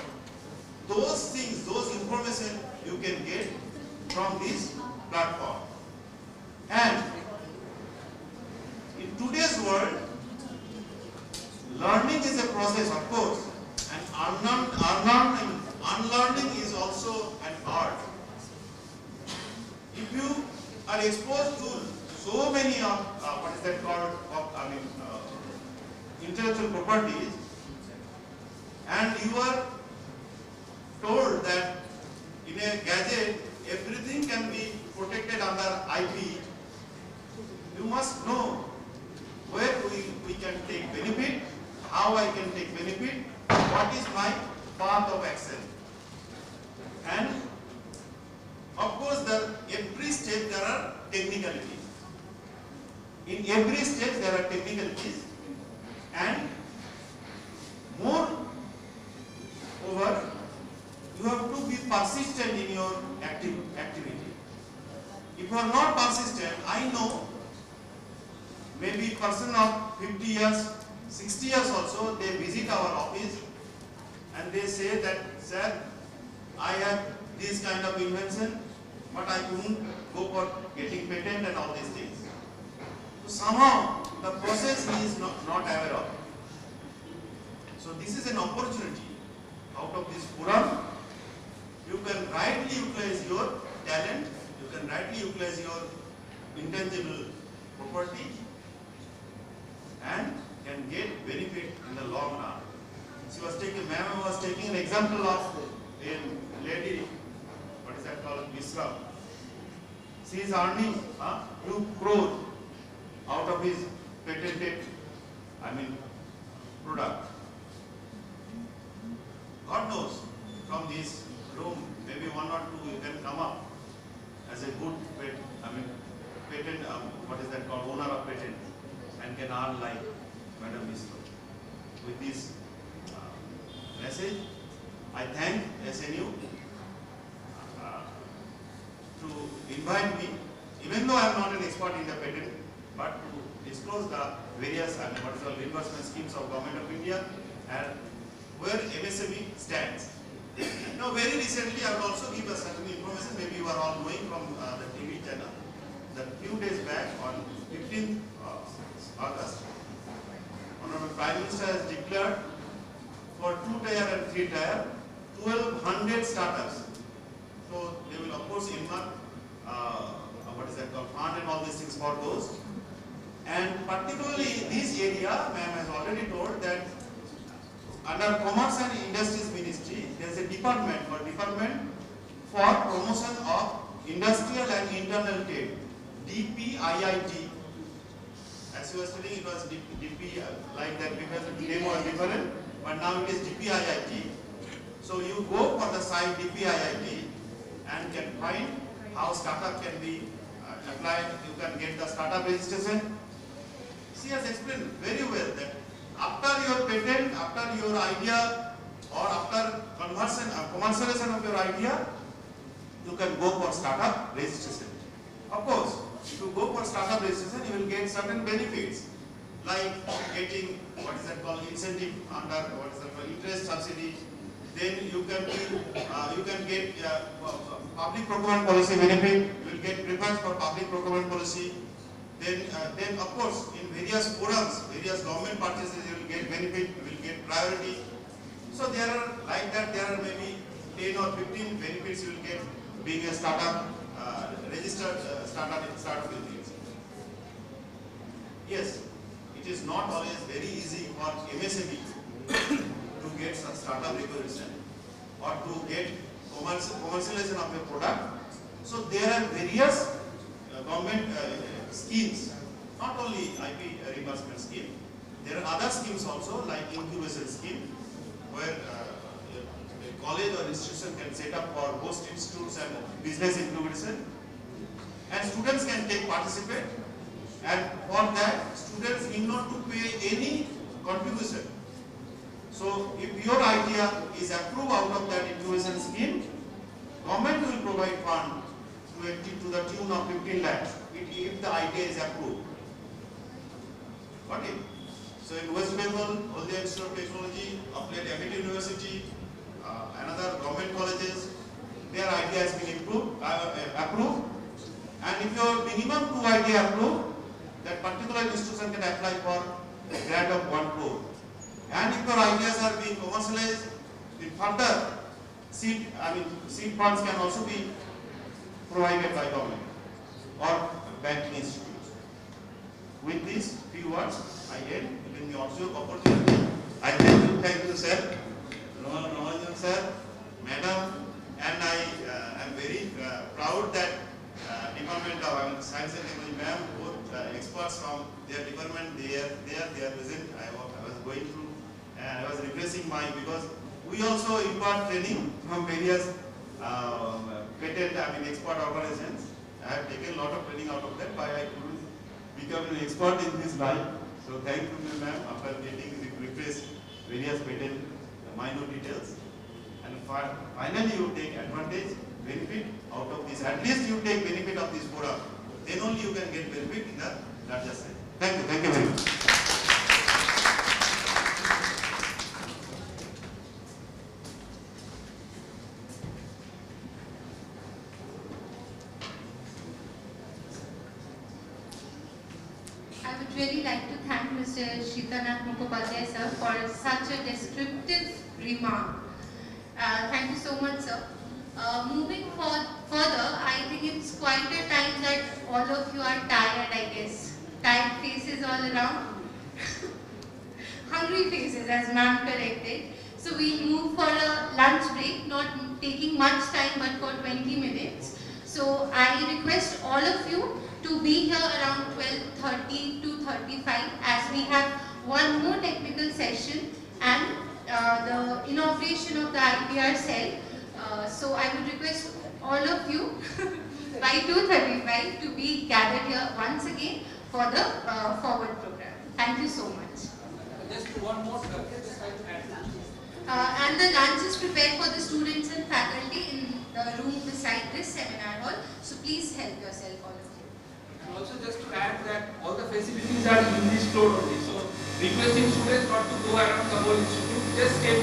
Those things, those information you can get from this platform. And in today's world, learning is a process, of course, and unlearning is also an art. If you are exposed to so many of what is that called intellectual properties, and you are told that in a gadget everything can be protected under IP, you must know where we can take benefit, how I can take benefit, what is my path of action. And of course, every step there are technicalities. In every step there are technicalities, and moreover, you have to be persistent in your activity. If you are not persistent, I know maybe person of 50 years, 60 years also, they visit our office and they say that, sir, I have this kind of invention, but I couldn't go for getting patent and all these things. So somehow the process he is not aware of. So this is an opportunity. Out of this forum, you can rightly utilize your talent, you can rightly utilize your intangible property, and can get benefit in the long run. Ma'am was taking an example of a lady, what is that called, Visram. She is earning 2 crore out of his patented, product. God knows, from this room, maybe 1 or 2 you can come up as a good patent, what is that called, owner of patent, and can earn like Madam Visram. With this message, I thank SNU to invite me, even though I am not an expert in the patent, but to disclose the various reimbursement schemes of Government of India and where MSME stands. Now, very recently, I will also give a certain information, maybe you are all knowing from the TV channel, that few days back on 15th August, Honorable Prime Minister has declared for 2-tier and 3-tier 1,200 startups. So they will of course earmark fund and all these things for those. And idea, ma'am has already told that under Commerce and Industries Ministry, there is a department for promotion of industrial and internal trade, DPIIT. As you were studying, it was DP like that because the name was different, but now it is DPIIT. So you go for the site DPIIT and can find how startup can be applied. You can get the startup registration. She has explained very well that after your patent, after your idea, or after commercialization of your idea, you can go for startup registration. Of course, if you go for startup registration, you will get certain benefits like getting what is that called incentive under what is that called interest subsidy. Then you can get public procurement policy benefit. You will get preference for public procurement policy. Then of course in various forums, various government purchases, you will get benefit. You will get priority. So there are like that. There are maybe 10 or 15 benefits you will get being a startup registered startup business. Yes, it is not always very easy for MSME to get some startup recognition or to get commercialization of a product. So there are various government schemes, not only IP reimbursement scheme. There are other schemes also like incubation scheme, where a college or institution can set up for host institutes and business incubation, and students can participate. And for that, students need not to pay any contribution. So if your idea is approved out of that incubation scheme, government will provide fund to the tune of 15 lakhs if the idea is approved. Got it? So in West Bengal, all the Institute of Technology, Applied Amity University, another government colleges, their idea has been approved. And if your minimum 2 idea approved, that particular institution can apply for a grant of 1 crore. And if your ideas are being commercialized, the further seed funds can also be provided by government or banking institutes. With these few words, I end. Giving me also opportunity. I thank you, sir, Rohan sir, madam, and I am very proud that Department of Science and Technology, ma'am, both experts from their department, they are present. I was going through and I was refreshing because we also impart training from various expert organizations. I have taken a lot of training out of that, but I couldn't become an expert in this line. So thank you, ma'am, after getting refreshed various patent minor details. And finally you take advantage, benefit out of this. At least you take benefit of this forum. Then only you can get benefit in the larger sense. Thank you very much. I would really like to thank Mr. Shitanath Mukhopadhyay sir for such a descriptive remark. Thank you so much, sir. Moving further, I think it's quite a time that all of you are tired, I guess. Tired faces all around. Hungry faces, as ma'am corrected. So we'll move for a lunch break, not taking much time but for 20 minutes. So I request all of you to be here around 12:30 to 35 as we have one more technical session and the inauguration of the IPR cell. So I would request all of you by 2:35 to be gathered here once again for the forward program. Thank you so much. Just one more and the lunch is prepared for the students and faculty in the room beside this seminar hall. So please help yourself, all of you. And also just to add that all the facilities are in this floor only. So requesting students not to go around the whole institute, just stay